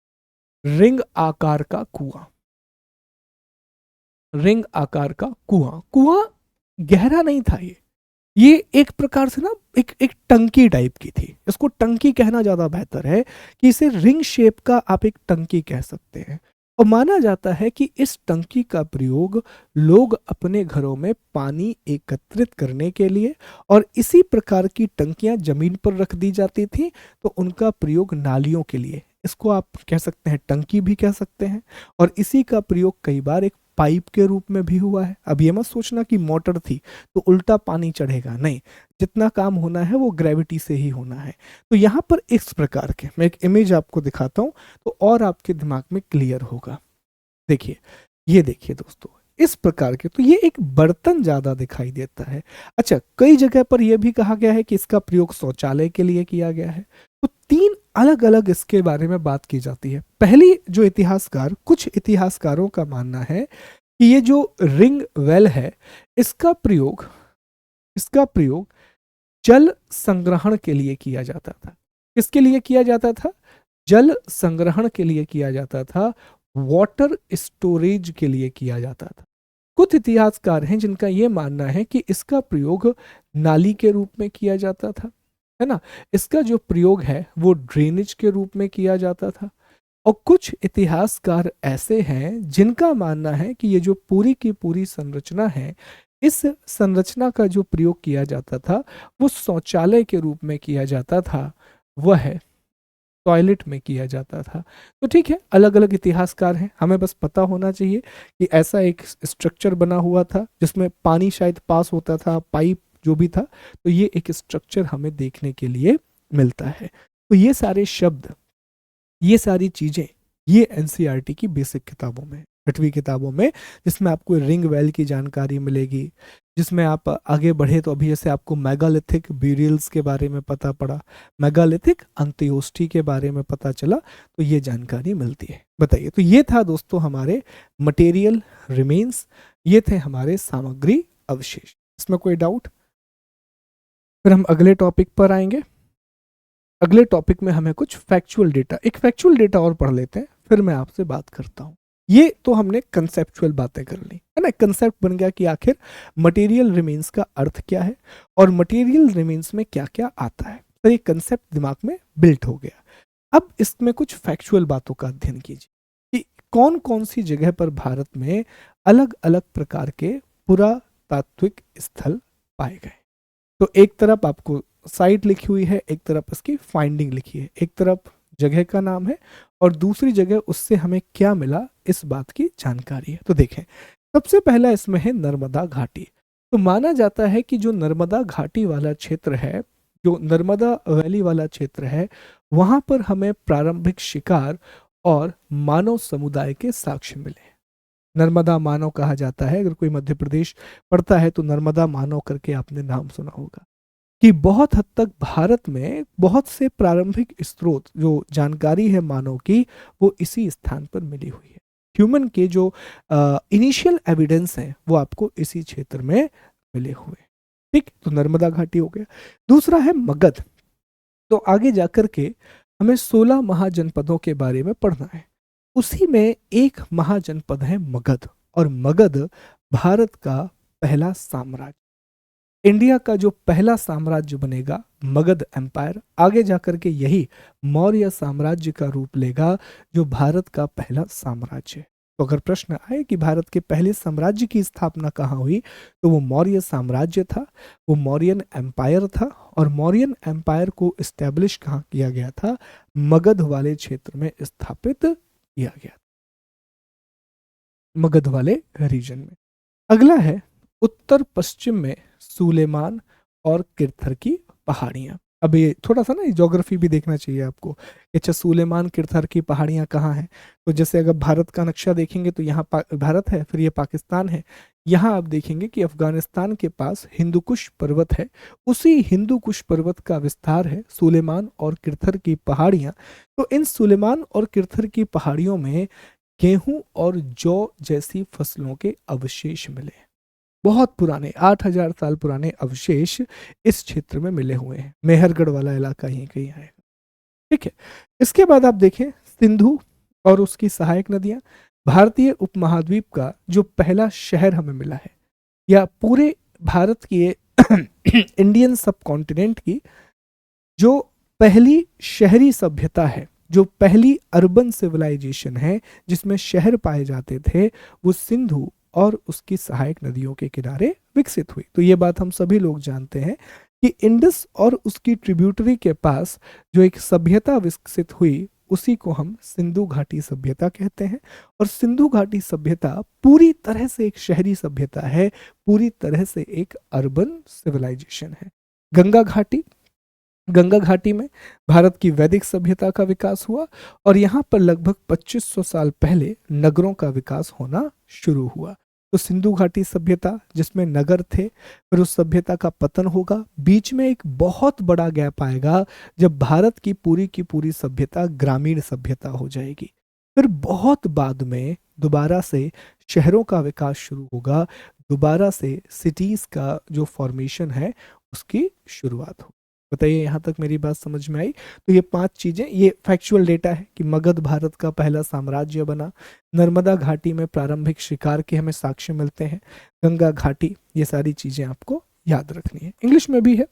रिंग आकार का कुआं, रिंग आकार का कुआं। कुआं गहरा नहीं था, ये एक प्रकार से ना एक टंकी टाइप की थी। इसको टंकी कहना ज्यादा बेहतर है कि इसे रिंग शेप का आप एक टंकी कह सकते हैं। और माना जाता है कि इस टंकी का प्रयोग लोग अपने घरों में पानी एकत्रित करने के लिए, और इसी प्रकार की टंकियां जमीन पर रख दी जाती थी, तो उनका प्रयोग नालियों के लिए, इसको आप कह सकते हैं टंकी भी कह सकते हैं। और इसी का प्रयोग कई बार एक पाइप के रूप में भी हुआ है। अब ये मत सोचना कि मोटर थी तो उल्टा पानी चढ़ेगा, नहीं, जितना काम होना है वो ग्रेविटी से ही होना है। तो यहाँ पर इस प्रकार के मैं एक इमेज आपको दिखाता हूँ तो और आपके दिमाग में क्लियर होगा। देखिए, ये देखिए दोस्तों, इस प्रकार के, तो ये एक बर्तन ज्यादा दिखाई देता है। अच्छा, कई जगह पर यह भी कहा गया है कि इसका प्रयोग शौचालय के लिए किया गया है। तो तीन अलग अलग इसके बारे में बात की जाती है। पहली जो इतिहासकार, कुछ इतिहासकारों का मानना है कि ये जो रिंग वेल है, इसका प्रयोग जल संग्रहण के लिए किया जाता था। किसके लिए किया जाता था? जल संग्रहण के लिए किया जाता था, वाटर स्टोरेज के लिए किया जाता था। कुछ इतिहासकार हैं जिनका यह मानना है कि इसका प्रयोग नाली के रूप में किया जाता था, है ना, इसका जो प्रयोग है वो ड्रेनेज के रूप में किया जाता था। और कुछ इतिहासकार ऐसे हैं जिनका मानना है कि ये जो पूरी की पूरी संरचना है, इस संरचना का जो प्रयोग किया जाता था वो शौचालय के रूप में किया जाता था, वह है टॉयलेट में किया जाता था। तो ठीक है, अलग अलग इतिहासकार हैं, हमें बस पता होना चाहिए कि ऐसा एक स्ट्रक्चर बना हुआ था जिसमें पानी शायद पास होता था, पाइप जो भी था। तो ये एक स्ट्रक्चर हमें देखने के लिए मिलता है। तो ये सारे शब्द, ये सारी चीजें, ये एनसीईआरटी की बेसिक किताबों में, 8वीं किताबों में, जिसमें आपको रिंग वेल की जानकारी मिलेगी, जिसमें आप आगे बढ़े तो अभी जैसे आपको मेगालिथिक ब्यूरियल्स के बारे में पता पड़ा, मेगालिथिक अंत्योष्टि के बारे में पता चला, तो ये जानकारी मिलती है। बताइए, तो ये था दोस्तों हमारे मटेरियल रिमेन्स, ये थे हमारे सामग्री अवशेष। इसमें कोई डाउट? फिर हम अगले टॉपिक पर आएंगे। अगले टॉपिक में हमें कुछ फैक्चुअल डेटा, एक फैक्चुअल डेटा और पढ़ लेते हैं, फिर मैं आपसे बात करता हूँ। ये तो हमने कंसेप्चुअल बातें कर ली, है ना, कंसेप्ट बन गया कि आखिर मटेरियल रिमेन्स का अर्थ क्या है और मटेरियल रिमेन्स में क्या क्या आता है। तो ये कंसेप्ट दिमाग में बिल्ट हो गया। अब इसमें कुछ फैक्चुअल बातों का अध्ययन कीजिए कि कौन कौन सी जगह पर भारत में अलग अलग प्रकार के पुरातात्विक स्थल पाए गए। तो एक तरफ आपको साइट लिखी हुई है, एक तरफ इसकी फाइंडिंग लिखी है, एक तरफ जगह का नाम है, और दूसरी जगह उससे हमें क्या मिला इस बात की जानकारी है। तो देखें, सबसे पहला इसमें है नर्मदा घाटी। तो माना जाता है कि जो नर्मदा घाटी वाला क्षेत्र है, जो नर्मदा वैली वाला क्षेत्र है, वहां पर हमें प्रारंभिक शिकार और मानव समुदाय के साक्ष्य मिले। नर्मदा मानव कहा जाता है, अगर कोई मध्य प्रदेश पढ़ता है तो नर्मदा मानव करके आपने नाम सुना होगा, कि बहुत हद तक भारत में बहुत से प्रारंभिक स्रोत, जो जानकारी है मानव की, वो इसी स्थान पर मिली हुई है। ह्यूमन के जो इनिशियल एविडेंस हैं वो आपको इसी क्षेत्र में मिले हुए हैं। ठीक, तो नर्मदा घाटी हो गया। दूसरा है मगध। तो आगे जाकर के हमें 16 महाजनपदों के बारे में पढ़ना है। उसी में एक महाजनपद है मगध, और मगध भारत का पहला साम्राज्य, इंडिया का जो पहला साम्राज्य बनेगा, मगध एम्पायर, आगे जाकर के यही मौर्य साम्राज्य का रूप लेगा, जो भारत का पहला साम्राज्य है। तो अगर प्रश्न आए कि भारत के पहले साम्राज्य की स्थापना कहाँ हुई, तो वो मौर्य साम्राज्य था, वो मौर्यन एम्पायर था, और मौर्यन एम्पायर को इस्टेब्लिश कहाँ किया गया था, मगध वाले क्षेत्र में स्थापित किया गया, मगध वाले रीजन में। अगला है उत्तर पश्चिम में सुलेमान और किरथर की पहाड़ियां। अब ये थोड़ा सा ना ज्योग्राफी भी देखना चाहिए आपको कि अच्छा सुलेमान किरथर की पहाड़ियां कहाँ हैं। तो जैसे अगर भारत का नक्शा देखेंगे तो यहाँ भारत है, फिर ये पाकिस्तान है, यहाँ आप देखेंगे कि अफगानिस्तान के पास हिंदुकुश पर्वत है, उसी हिंदुकुश पर्वत का विस्तार है सुलेमान और किरथर की पहाड़ियां। तो इन सुलेमान और किरथर की पहाड़ियों में गेहूं और जौ जैसी फसलों के अवशेष मिले, बहुत पुराने 8,000 साल पुराने अवशेष इस क्षेत्र में मिले हुए हैं। मेहरगढ़ वाला इलाका ही कहीं आएगा। ठीक है, इसके बाद आप देखें सिंधु और उसकी सहायक नदियां। भारतीय उपमहाद्वीप का जो पहला शहर हमें मिला है, या पूरे भारत की इंडियन सब कॉन्टिनेंट की जो पहली शहरी सभ्यता है, जो पहली अर्बन सिविलाइजेशन है जिसमें शहर पाए जाते थे, वो सिंधु और उसकी सहायक नदियों के किनारे विकसित हुई। तो ये बात हम सभी लोग जानते हैं कि इंडस और उसकी ट्रिब्यूटरी के पास जो एक सभ्यता विकसित हुई, उसी को हम सिंधु घाटी सभ्यता कहते हैं। और सिंधु घाटी सभ्यता पूरी तरह से एक शहरी सभ्यता है, पूरी तरह से एक अर्बन सिविलाइजेशन है। गंगा घाटी, गंगा घाटी में भारत की वैदिक सभ्यता का विकास हुआ, और यहाँ पर लगभग 2500 साल पहले नगरों का विकास होना शुरू हुआ। तो सिंधु घाटी सभ्यता जिसमें नगर थे, फिर उस सभ्यता का पतन होगा, बीच में एक बहुत बड़ा गैप आएगा जब भारत की पूरी सभ्यता ग्रामीण सभ्यता हो जाएगी। फिर बहुत बाद में दोबारा से शहरों का विकास शुरू होगा, दोबारा से सिटीज का जो फॉर्मेशन है उसकी शुरुआत हो। बताइए यहाँ तक मेरी बात समझ में आई? तो ये 5 चीजें, ये फैक्चुअल डेटा है कि मगध भारत का पहला साम्राज्य बना, नर्मदा घाटी में प्रारंभिक शिकार के हमें साक्ष्य मिलते हैं, गंगा घाटी, ये सारी चीजें आपको याद रखनी है। इंग्लिश में भी है।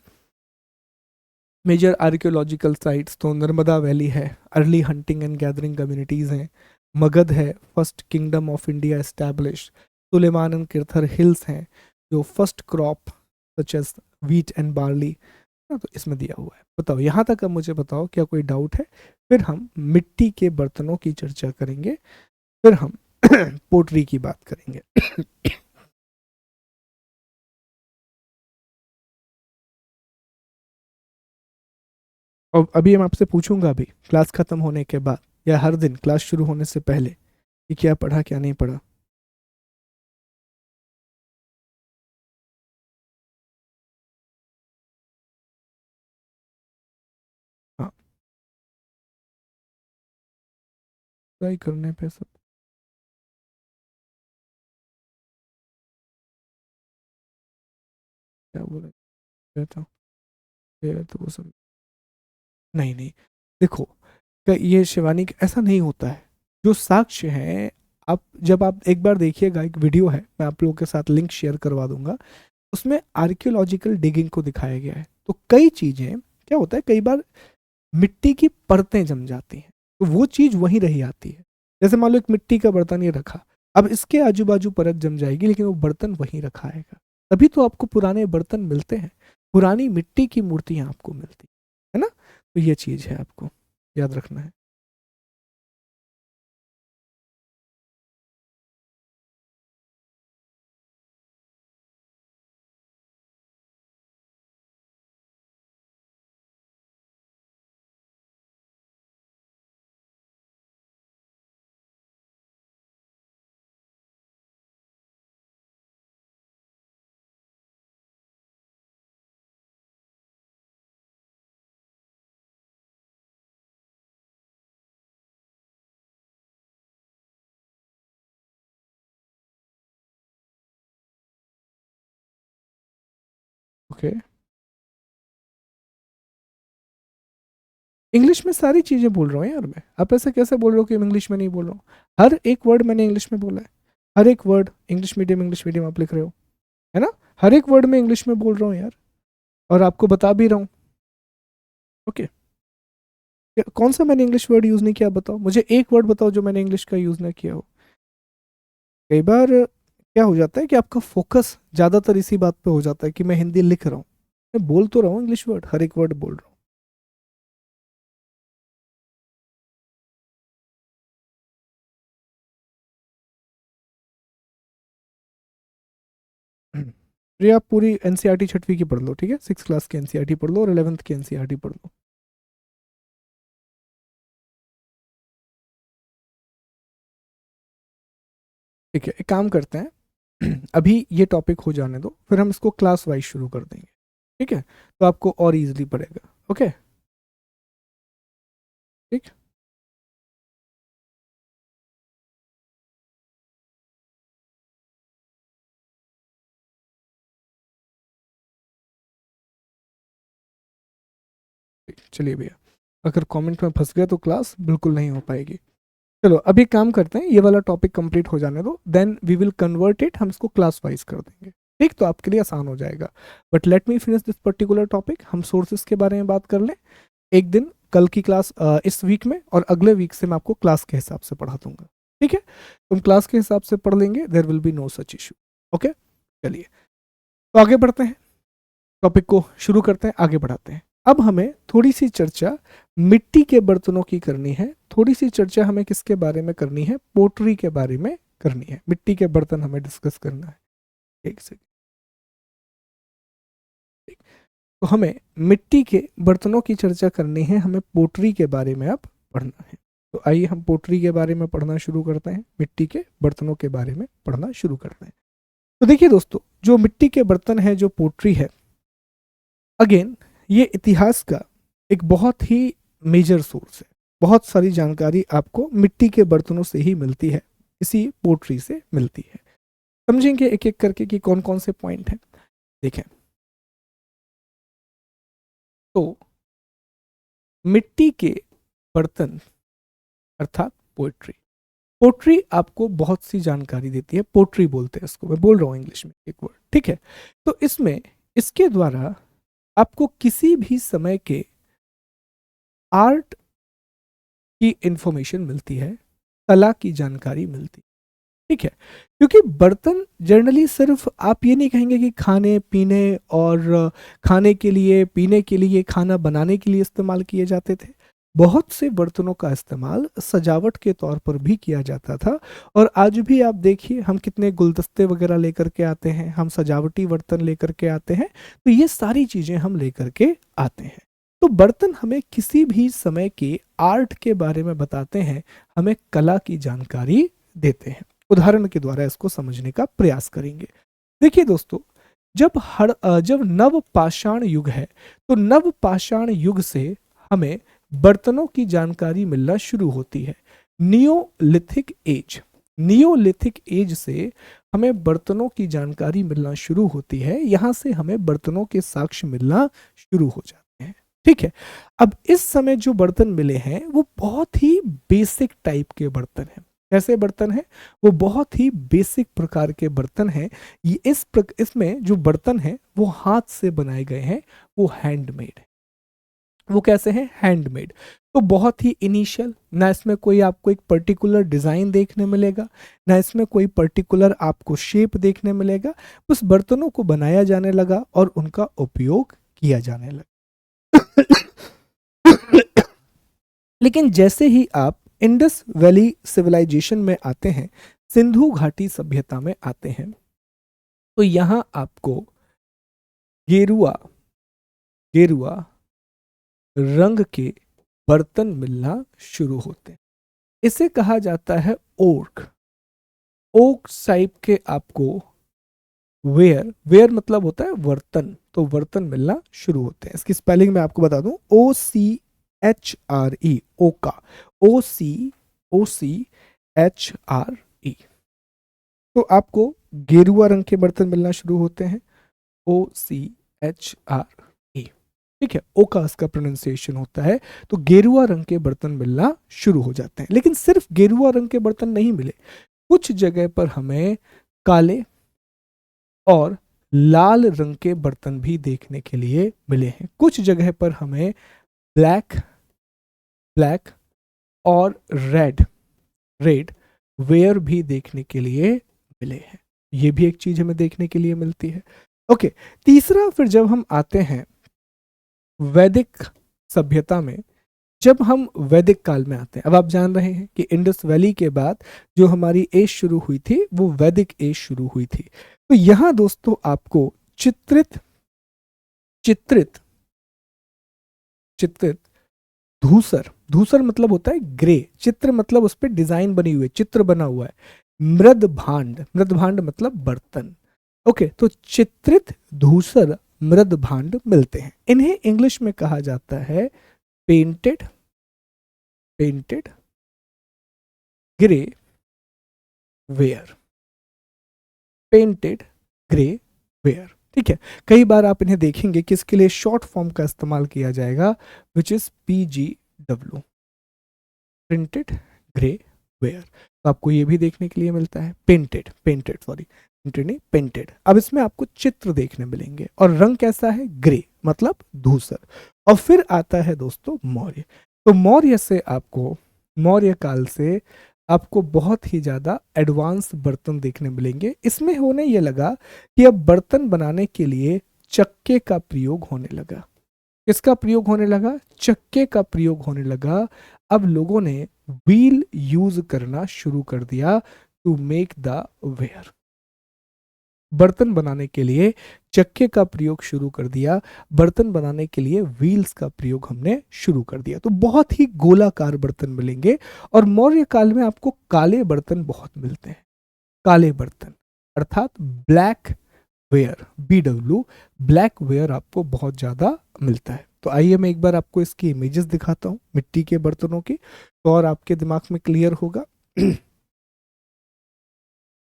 मेजर आर्कियोलॉजिकल साइट्स तो नर्मदा वैली है, early hunting and gathering communities हैं, मगध है, first kingdom of India establish, Sulaiman and Kirthar hills हैं, जो first crop such as wheat and barley, तो इसमें दिया हुआ है। बताओ यहाँ तक, अब मुझे बताओ क्या कोई डाउट है? फिर हम मिट्टी के बर्तनों की चर्चा करेंगे, फिर हम पोटरी की बात करेंगे। और अभी मैं आपसे पूछूंगा अभी क्लास खत्म होने के बाद, या हर दिन क्लास शुरू होने से पहले, कि क्या पढ़ा क्या नहीं पढ़ा। हाँ, ट्राई करने पे सब। क्या बोला था? ये तो वो सब नहीं नहीं। देखो, ये शिवानी ऐसा नहीं होता है। जो साक्ष्य है, आप जब आप एक बार देखिएगा, एक वीडियो है, मैं आप लोगों के साथ लिंक शेयर करवा दूंगा, उसमें आर्कियोलॉजिकल डिगिंग को दिखाया गया है। तो कई चीजें, क्या होता है कई बार मिट्टी की परतें जम जाती हैं, तो वो चीज वहीं रही आती है। जैसे मान लो एक मिट्टी का बर्तन ये रखा, अब इसके आजू बाजू परत जम जाएगी, लेकिन वो बर्तन वहीं रखा आएगा। तभी तो आपको पुराने बर्तन मिलते हैं, पुरानी मिट्टी की मूर्तियां आपको मिलती है ना। तो ये चीज है आपको। याद रखना है। ओके, इंग्लिश में सारी चीजें बोल रहा हूँ यार मैं, आप ऐसे कैसे बोल रहे हो कि मैं इंग्लिश में नहीं बोल रहा हूँ? हर एक वर्ड मैंने इंग्लिश में बोला है, हर एक वर्ड। इंग्लिश मीडियम आप लिख रहे हो, है ना? हर एक वर्ड में इंग्लिश में बोल रहा हूँ यार, और आपको बता भी रहा हूँ। ओके, कौन सा मैंने इंग्लिश वर्ड यूज नहीं किया बताओ मुझे, एक वर्ड बताओ जो मैंने इंग्लिश का यूज ना किया हो। कई बार क्या हो जाता है कि आपका फोकस ज्यादातर इसी बात पे हो जाता है कि मैं हिंदी लिख रहा हूँ, मैं बोल तो रहा हूँ इंग्लिश वर्ड, हर एक वर्ड बोल रहा हूँ। फिर आप पूरी एनसीईआरटी छठवीं की पढ़ लो, ठीक है, 6 क्लास की एनसीईआरटी पढ़ लो और 11th की एनसीईआरटी पढ़ लो। ठीक है, एक काम करते हैं अभी ये टॉपिक हो जाने दो, फिर हम इसको क्लास वाइज शुरू कर देंगे, ठीक है? तो आपको और इजीली पड़ेगा। ओके, ठीक। चलिए भैया, अगर कमेंट में फंस गया तो क्लास बिल्कुल नहीं हो पाएगी। चलो अभी काम करते हैं, ये वाला टॉपिक कंप्लीट हो जाने दो, then we will convert it, हम इसको क्लास वाइज कर देंगे, ठीक? तो आपके लिए आसान हो जाएगा। But let me finish this particular topic, हम सोर्सेज के बारे में बात कर लें। एक दिन कल की क्लास इस वीक में, और अगले वीक से मैं आपको क्लास के हिसाब से पढ़ा दूंगा, ठीक है? तुम क्लास के हिसाब से पढ़ लेंगे, there will be no such issue. Okay, चलिए तो आगे बढ़ते हैं, टॉपिक को शुरू करते हैं, आगे बढ़ाते हैं। अब हमें थोड़ी सी चर्चा मिट्टी के बर्तनों की करनी है, थोड़ी सी चर्चा हमें किसके बारे में करनी है? पोट्री के बारे में करनी है, मिट्टी के बर्तन हमें डिस्कस करना है। एक सेकंड, तो हमें मिट्टी के बर्तनों की चर्चा करनी है, हमें पोट्री के बारे में अब पढ़ना है। तो आइए हम पोट्री के बारे में पढ़ना शुरू करते हैं, मिट्टी के बर्तनों के बारे में पढ़ना शुरू करते हैं। तो देखिए दोस्तों, जो मिट्टी के बर्तन है, जो पोट्री है, अगेन ये इतिहास का एक बहुत ही मेजर सोर्स है। बहुत सारी जानकारी आपको मिट्टी के बर्तनों से ही मिलती है, इसी पोट्री से मिलती है। समझेंगे एक एक करके कि कौन कौन से पॉइंट हैं। देखें, तो मिट्टी के बर्तन अर्थात पोएट्री, पोट्री आपको बहुत सी जानकारी देती है, पोट्री बोलते हैं इसको, मैं बोल रहा हूँ इंग्लिश में एक वर्ड, ठीक है? तो इसमें, इसके द्वारा आपको किसी भी समय के आर्ट की इंफॉर्मेशन मिलती है, कला की जानकारी मिलती है, ठीक है? क्योंकि बर्तन जनरली सिर्फ आप ये नहीं कहेंगे कि खाने पीने और खाने के लिए, पीने के लिए, खाना बनाने के लिए इस्तेमाल किए जाते थे। बहुत से बर्तनों का इस्तेमाल सजावट के तौर पर भी किया जाता था, और आज भी आप देखिए हम कितने गुलदस्ते वगैरह लेकर के आते हैं, हम सजावटी बर्तन लेकर के आते हैं, तो ये सारी चीज़ें हम लेकर के आते हैं। तो बर्तन हमें किसी भी समय के आर्ट के बारे में बताते हैं, हमें कला की जानकारी देते हैं। उदाहरण के द्वारा इसको समझने का प्रयास करेंगे। देखिए दोस्तों, जब नव पाषाण युग है, तो नव पाषाण युग से हमें बर्तनों की जानकारी मिलना शुरू होती है। नियोलिथिक एज, नियोलिथिक एज से हमें बर्तनों की जानकारी मिलना शुरू होती है, यहां से हमें बर्तनों के साक्ष्य मिलना शुरू हो जाते हैं, ठीक है? अब इस समय जो बर्तन मिले हैं वो बहुत ही बेसिक टाइप के बर्तन हैं। कैसे बर्तन हैं? वो बहुत ही बेसिक प्रकार के बर्तन हैं। ये इसमें जो बर्तन हैं वो हाथ से बनाए गए हैं, वो हैंडमेड है। वो कैसे हैं? हैंडमेड। तो बहुत ही इनिशियल, ना इसमें कोई आपको एक पर्टिकुलर डिजाइन देखने मिलेगा, ना इसमें कोई पर्टिकुलर आपको शेप देखने मिलेगा। उस बर्तनों को बनाया जाने लगा और उनका उपयोग किया जाने लगा। लेकिन जैसे ही आप इंडस वैली सिविलाइजेशन में आते हैं, सिंधु घाटी सभ्यता में आते हैं, तो यहां आपको गेरुआ गेरुआ रंग के बर्तन मिलना शुरू होते हैं। इसे कहा जाता है ओक। ओक टाइप के आपको वेयर, वेयर मतलब होता है बर्तन, तो बर्तन मिलना शुरू होते हैं। इसकी स्पेलिंग मैं आपको बता दूं, OCHRE, ओका, OCHRE। तो आपको गेरुआ रंग के बर्तन मिलना शुरू होते हैं, OCHRE। ठीक है, ओका इसका प्रोनाउंसिएशन होता है। तो गेरुआ रंग के बर्तन मिलना शुरू हो जाते हैं। लेकिन सिर्फ गेरुआ रंग के बर्तन नहीं मिले, कुछ जगह पर हमें काले और लाल रंग के बर्तन भी देखने के लिए मिले हैं। कुछ जगह पर हमें ब्लैक ब्लैक और रेड रेड वेयर भी देखने के लिए मिले हैं। ये भी एक चीज हमें देखने के लिए मिलती है। ओके, तीसरा, फिर जब हम आते हैं वैदिक सभ्यता में, जब हम वैदिक काल में आते हैं, अब आप जान रहे हैं कि इंडस वैली के बाद जो हमारी एज शुरू हुई थी वो वैदिक एज शुरू हुई थी। तो यहां दोस्तों आपको चित्रित चित्रित चित्रित धूसर, धूसर मतलब होता है ग्रे, चित्र मतलब उस पर डिजाइन बनी हुई है, चित्र बना हुआ है। मृद भांड, मृद भांड मतलब बर्तन। ओके, तो चित्रित धूसर मृद भांड मिलते हैं। इन्हें इंग्लिश में कहा जाता है painted painted grey ware, painted grey ware. ठीक है, कई बार आप इन्हें देखेंगे कि इसके लिए शॉर्ट फॉर्म का इस्तेमाल किया जाएगा, which is PGW, printed grey ware. तो आपको ये भी देखने के लिए मिलता है पेंटेड, पेंटेड सॉरी, पेंटेड नहीं, पेंटेड। अब इसमें आपको चित्र देखने मिलेंगे और रंग कैसा है, ग्रे मतलब धूसर। और फिर आता है दोस्तों मौर्य। तो मौर्य से आपको, मौर्य काल से आपको बहुत ही ज्यादा एडवांस बर्तन देखने मिलेंगे। इसमें होने ये लगा कि अब बर्तन बनाने के लिए चक्के का प्रयोग होने लगा। किसका प्रयोग होने लगा, चक्के का प्रयोग होने लगा। अब लोगों ने व्हील यूज करना शुरू कर दिया टू मेक द वेयर। बर्तन बनाने के लिए चक्के का प्रयोग शुरू कर दिया, बर्तन बनाने के लिए व्हील्स का प्रयोग हमने शुरू कर दिया। तो बहुत ही गोलाकार बर्तन मिलेंगे। और मौर्य काल में आपको काले बर्तन बहुत मिलते हैं, काले बर्तन अर्थात black ware, BW, black ware आपको बहुत ज्यादा मिलता है। तो आइए मैं एक बार आपको इसकी इमेजेस दिखाता हूँ मिट्टी के बर्तनों की, तो और आपके दिमाग में क्लियर होगा।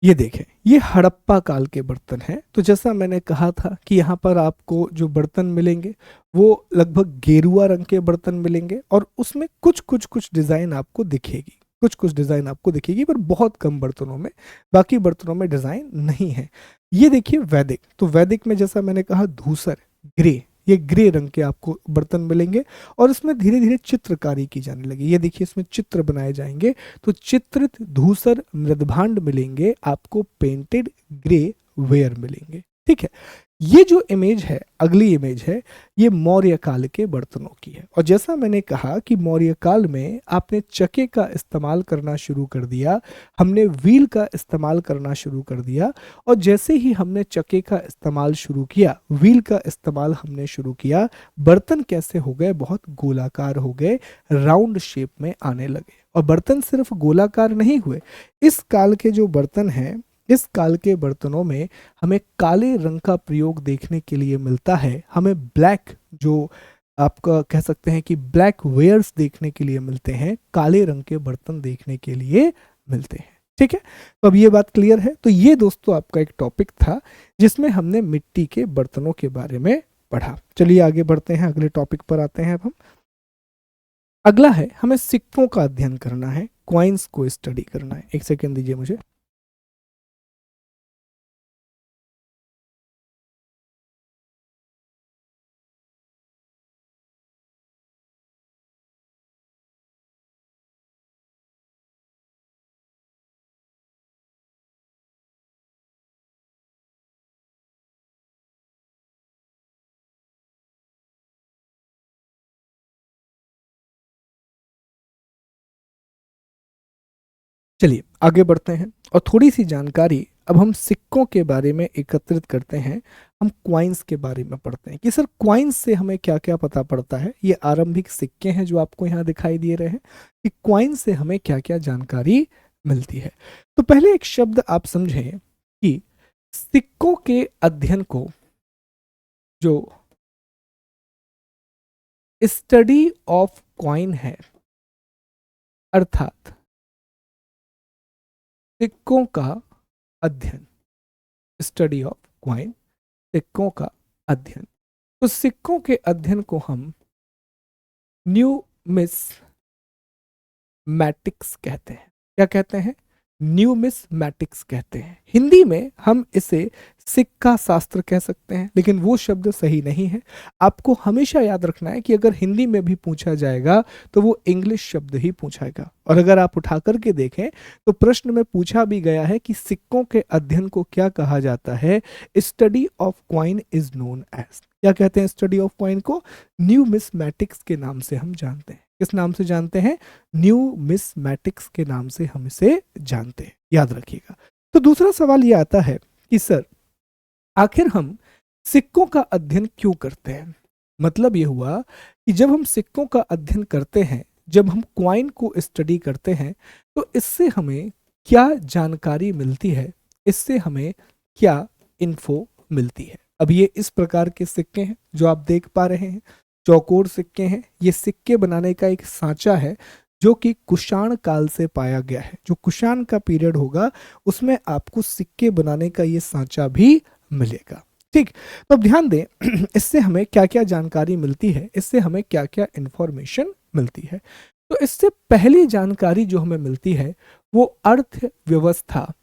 ये देखें, ये हड़प्पा काल के बर्तन हैं। तो जैसा मैंने कहा था कि यहाँ पर आपको जो बर्तन मिलेंगे वो लगभग गेरुआ रंग के बर्तन मिलेंगे, और उसमें कुछ कुछ कुछ डिजाइन आपको दिखेगी, कुछ कुछ डिजाइन आपको दिखेगी, पर बहुत कम बर्तनों में, बाकी बर्तनों में डिजाइन नहीं है। ये देखिए वैदिक, तो वैदिक में जैसा मैंने कहा धूसर ग्रे, ये ग्रे रंग के आपको बर्तन मिलेंगे, और इसमें धीरे धीरे चित्रकारी की जाने लगी। ये देखिए इसमें चित्र बनाए जाएंगे, तो चित्रित धूसर मृदभांड मिलेंगे आपको, पेंटेड ग्रे वेयर मिलेंगे। ठीक है, ये जो इमेज है, अगली इमेज है, ये मौर्य काल के बर्तनों की है। और जैसा मैंने कहा कि मौर्य काल में आपने चके का इस्तेमाल करना शुरू कर दिया, हमने व्हील का इस्तेमाल करना शुरू कर दिया। और जैसे ही हमने चके का इस्तेमाल शुरू किया, व्हील का इस्तेमाल हमने शुरू किया, बर्तन कैसे हो गए, बहुत गोलाकार हो गए, राउंड शेप में आने लगे। और बर्तन सिर्फ गोलाकार नहीं हुए, इस काल के जो बर्तन हैं, इस काल के बर्तनों में हमें काले रंग का प्रयोग देखने के लिए मिलता है। हमें ब्लैक, जो आपका कह सकते हैं कि ब्लैक वेयर्स देखने के लिए मिलते हैं, काले रंग के बर्तन देखने के लिए मिलते हैं। ठीक है, तो अब ये बात क्लियर है। तो ये दोस्तों आपका एक टॉपिक था जिसमें हमने मिट्टी के बर्तनों के बारे में पढ़ा। चलिए आगे बढ़ते हैं, अगले टॉपिक पर आते हैं। अब हम, अगला है, हमें सिक्कों का अध्ययन करना है, कॉइन्स को स्टडी करना है। एक सेकेंड दीजिए मुझे। चलिए आगे बढ़ते हैं और थोड़ी सी जानकारी अब हम सिक्कों के बारे में एकत्रित करते हैं। हम क्वाइंस के बारे में पढ़ते हैं कि सर क्वाइंस से हमें क्या क्या पता पड़ता है। ये आरंभिक सिक्के हैं जो आपको यहाँ दिखाई दे रहे हैं कि क्वाइंस से हमें क्या क्या जानकारी मिलती है। तो पहले एक शब्द आप समझें कि सिक्कों के अध्ययन को जो स्टडी ऑफ क्वाइन है, अर्थात सिक्कों का अध्ययन, स्टडी ऑफ क्वाइन, सिक्कों का अध्ययन। तो सिक्कों के अध्ययन को हम न्यूमिस्मैटिक्स कहते हैं। क्या कहते हैं? न्यूमिस्मैटिक्स कहते हैं। हिंदी में हम इसे सिक्का शास्त्र कह सकते हैं, लेकिन वो शब्द सही नहीं है। आपको हमेशा याद रखना है कि अगर हिंदी में भी पूछा जाएगा तो वो इंग्लिश शब्द ही पूछाएगा। और अगर आप उठा करके देखें तो प्रश्न में पूछा भी गया है कि सिक्कों के अध्ययन को क्या कहा जाता है। Study of coin is known as, क्या कहते हैं स्टडी ऑफ क्वाइन को? न्यूमिस्मैटिक्स के नाम से हम जानते हैं। किस नाम से जानते हैं? न्यूमिस्मैटिक्स के नाम से हम इसे जानते हैं, याद रखिएगा। तो दूसरा सवाल ये आता है कि सर आखिर हम सिक्कों का अध्ययन क्यों करते हैं? मतलब ये हुआ कि जब हम सिक्कों का अध्ययन करते हैं, जब हम क्वाइन को स्टडी करते हैं, तो इससे हमें क्या जानकारी मिलती है, इससे हमें क्या इन्फो मिलती है। अब ये इस प्रकार के सिक्के हैं जो आप देख पा रहे हैं, चौकोर सिक्के हैं। ये सिक्के बनाने का एक सांचा है जो कि कुषाण काल से पाया गया है। जो कुषाण का पीरियड होगा उसमें आपको सिक्के बनाने का ये सांचा भी मिलेगा। ठीक, तो अब ध्यान दें इससे हमें क्या क्या जानकारी मिलती है, इससे हमें क्या क्या इंफॉर्मेशन मिलती है। तो इससे पहली जानकारी जो हमें मिलती है वो अर्थव्यवस्था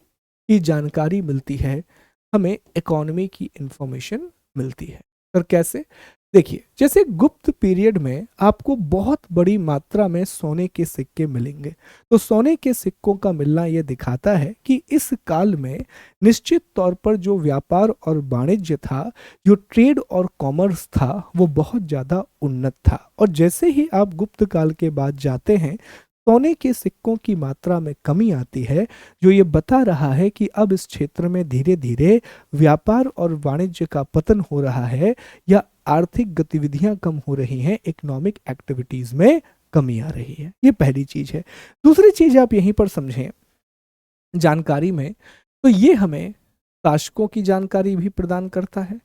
की जानकारी मिलती है, हमें इकोनॉमी की इंफॉर्मेशन मिलती है। पर कैसे? देखिए, जैसे गुप्त पीरियड में आपको बहुत बड़ी मात्रा में सोने के सिक्के मिलेंगे। तो सोने के सिक्कों का मिलना यह दिखाता है कि इस काल में निश्चित तौर पर जो व्यापार और वाणिज्य था, जो ट्रेड और कॉमर्स था, वो बहुत ज़्यादा उन्नत था। और जैसे ही आप गुप्त काल के बाद जाते हैं, सोने के सिक्कों की मात्रा में कमी आती है, जो ये बता रहा है कि अब इस क्षेत्र में धीरे धीरे व्यापार और वाणिज्य का पतन हो रहा है या आर्थिक गतिविधियां कम हो रही हैं, इकोनॉमिक एक्टिविटीज में कमी आ रही है। ये पहली चीज है। दूसरी चीज आप यहीं पर समझें जानकारी में, तो ये हमें शासकों की जानकारी भी प्रदान करता है।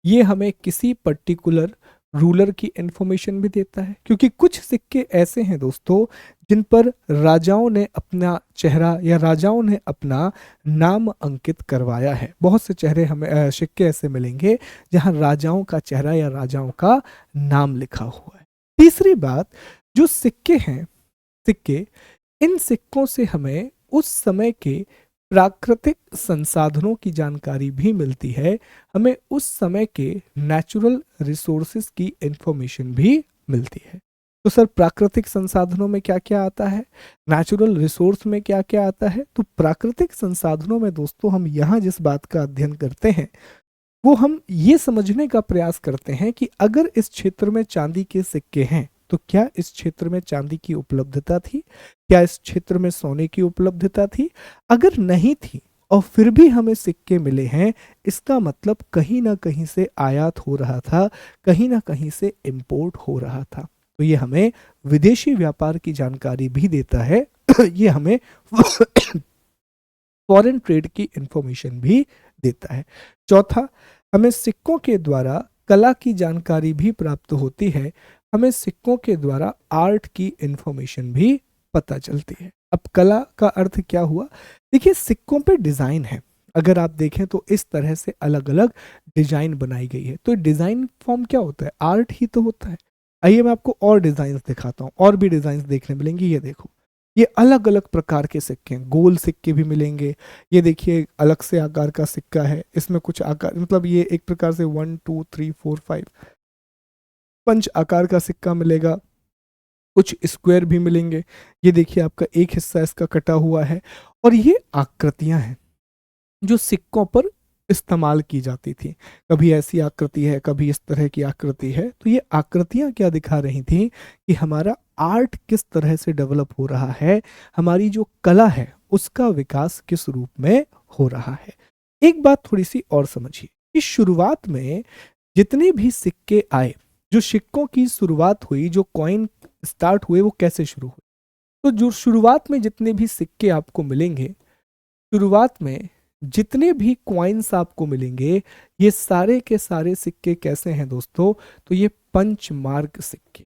ये हमें किसी पर्टिकुलर रूलर की इंफॉर्मेशन भी देता है, क्योंकि कुछ सिक्के ऐसे हैं दोस्तों जिन पर राजाओं ने अपना चेहरा या राजाओं ने अपना नाम अंकित करवाया है। बहुत से चेहरे हमें सिक्के ऐसे मिलेंगे जहां राजाओं का चेहरा या राजाओं का नाम लिखा हुआ है। तीसरी बात, जो सिक्के हैं, सिक्के, इन सिक्कों से हमें उस समय के प्राकृतिक संसाधनों की जानकारी भी मिलती है, हमें उस समय के नेचुरल रिसोर्सेज की इंफॉर्मेशन भी मिलती है। तो सर प्राकृतिक संसाधनों में क्या क्या आता है, नेचुरल रिसोर्स में क्या क्या आता है? तो प्राकृतिक संसाधनों में दोस्तों हम यहाँ जिस बात का अध्ययन करते हैं वो हम ये समझने का प्रयास करते हैं कि अगर इस क्षेत्र में चांदी के सिक्के हैं तो क्या इस क्षेत्र में चांदी की उपलब्धता थी, क्या इस क्षेत्र में सोने की उपलब्धता थी? अगर नहीं थी और फिर भी हमें सिक्के मिले हैं, इसका मतलब कहीं ना कहीं से आयात हो रहा था, कहीं ना कहीं से इंपोर्ट हो रहा था। तो ये हमें विदेशी व्यापार की जानकारी भी देता है ये हमें फॉरेन ट्रेड की इंफॉर्मेशन भी देता है। चौथा, हमें सिक्कों के द्वारा कला की जानकारी भी प्राप्त होती है, हमें सिक्कों के द्वारा आर्ट की इंफॉर्मेशन भी पता चलती है। अब कला का अर्थ क्या हुआ? देखिए, सिक्कों पे डिजाइन है, अगर आप देखें तो इस तरह से अलग अलग डिजाइन बनाई गई है। तो डिजाइन फॉर्म क्या होता है? आर्ट ही तो होता है। आइए मैं आपको और डिजाइन दिखाता हूँ, और भी डिजाइन देखने मिलेंगे। ये देखो, ये अलग अलग प्रकार के सिक्के हैं, गोल सिक्के भी मिलेंगे। ये देखिए अलग से आकार का सिक्का है, इसमें कुछ आकार, मतलब ये एक प्रकार से 1 2 3 4 5 पंच आकार का सिक्का मिलेगा, कुछ स्क्वायर भी मिलेंगे। ये देखिए आपका एक हिस्सा इसका कटा हुआ है। और ये आकृतियां हैं जो सिक्कों पर इस्तेमाल की जाती थी। कभी ऐसी आकृति है, कभी इस तरह की आकृति है। तो ये आकृतियां क्या दिखा रही थी कि हमारा आर्ट किस तरह से डेवलप हो रहा है, हमारी जो कला है उसका विकास किस रूप में हो रहा है। एक बात थोड़ी सी और समझिए कि शुरुआत में जितने भी सिक्के आए, जो सिक्कों की शुरुआत हुई, जो कॉइन स्टार्ट हुए, वो कैसे शुरू हुए। तो जो शुरुआत में जितने भी सिक्के आपको मिलेंगे, शुरुआत में जितने भी कॉइन्स आपको मिलेंगे, ये सारे के सारे सिक्के कैसे हैं दोस्तों, तो ये पंचमार्क सिक्के।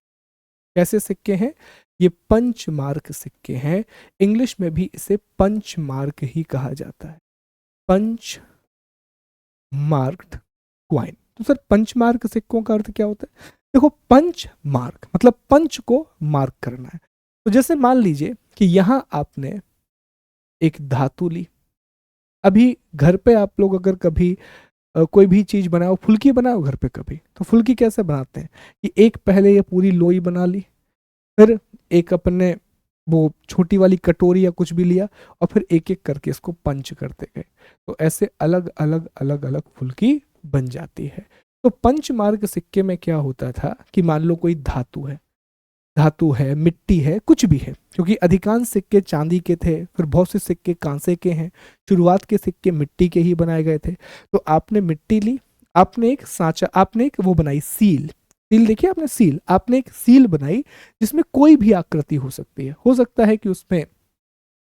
कैसे सिक्के हैं, ये पंचमार्क सिक्के हैं। इंग्लिश में भी इसे पंचमार्क ही कहा जाता है, पंच मार्क्ड क्वाइन। तो सर पंचमार्क सिक्कों का अर्थ क्या होता है। देखो पंच मार्क मतलब पंच को मार्क करना है। तो जैसे मान लीजिए कि यहां आपने एक धातु ली। अभी घर पे आप लोग अगर कभी कोई भी चीज बनाओ, फुल्की बनाओ घर पे कभी, तो फुल्की कैसे बनाते हैं कि एक पहले ये पूरी लोई बना ली, फिर एक अपने वो छोटी वाली कटोरी या कुछ भी लिया, और फिर एक एक करके इसको पंच करते गए, तो ऐसे अलग अलग अलग अलग फुल्की बन जाती है। तो पंचमार्क सिक्के में क्या होता था कि मान लो कोई धातु है, मिट्टी है, कुछ भी है, क्योंकि अधिकांश सिक्के चांदी के थे, फिर बहुत से सिक्के कांसे के हैं, शुरुआत के सिक्के मिट्टी के ही बनाए गए थे। तो आपने मिट्टी ली, आपने एक सांचा, आपने एक वो बनाई सील। सील देखिए आपने, सील, आपने एक सील बनाई जिसमें कोई भी आकृति हो सकती है। हो सकता है कि उसमें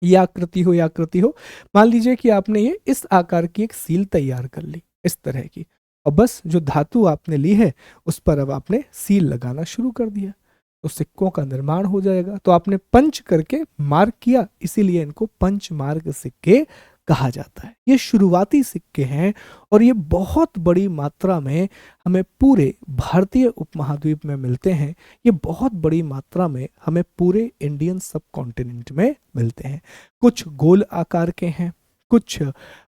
ये आकृति हो या आकृति हो। मान लीजिए कि आपने ये इस आकार की एक सील तैयार कर ली, इस तरह की, और बस जो धातु आपने ली है उस पर अब आपने सील लगाना शुरू कर दिया, तो सिक्कों का निर्माण हो जाएगा। तो आपने पंच करके मार्क किया, इसीलिए इनको पंच मार्क सिक्के कहा जाता है। ये शुरुआती सिक्के हैं और ये बहुत बड़ी मात्रा में हमें पूरे भारतीय उपमहाद्वीप में मिलते हैं। ये बहुत बड़ी मात्रा में हमें पूरे इंडियन सब कॉन्टिनेंट में मिलते हैं। कुछ गोल आकार के हैं, कुछ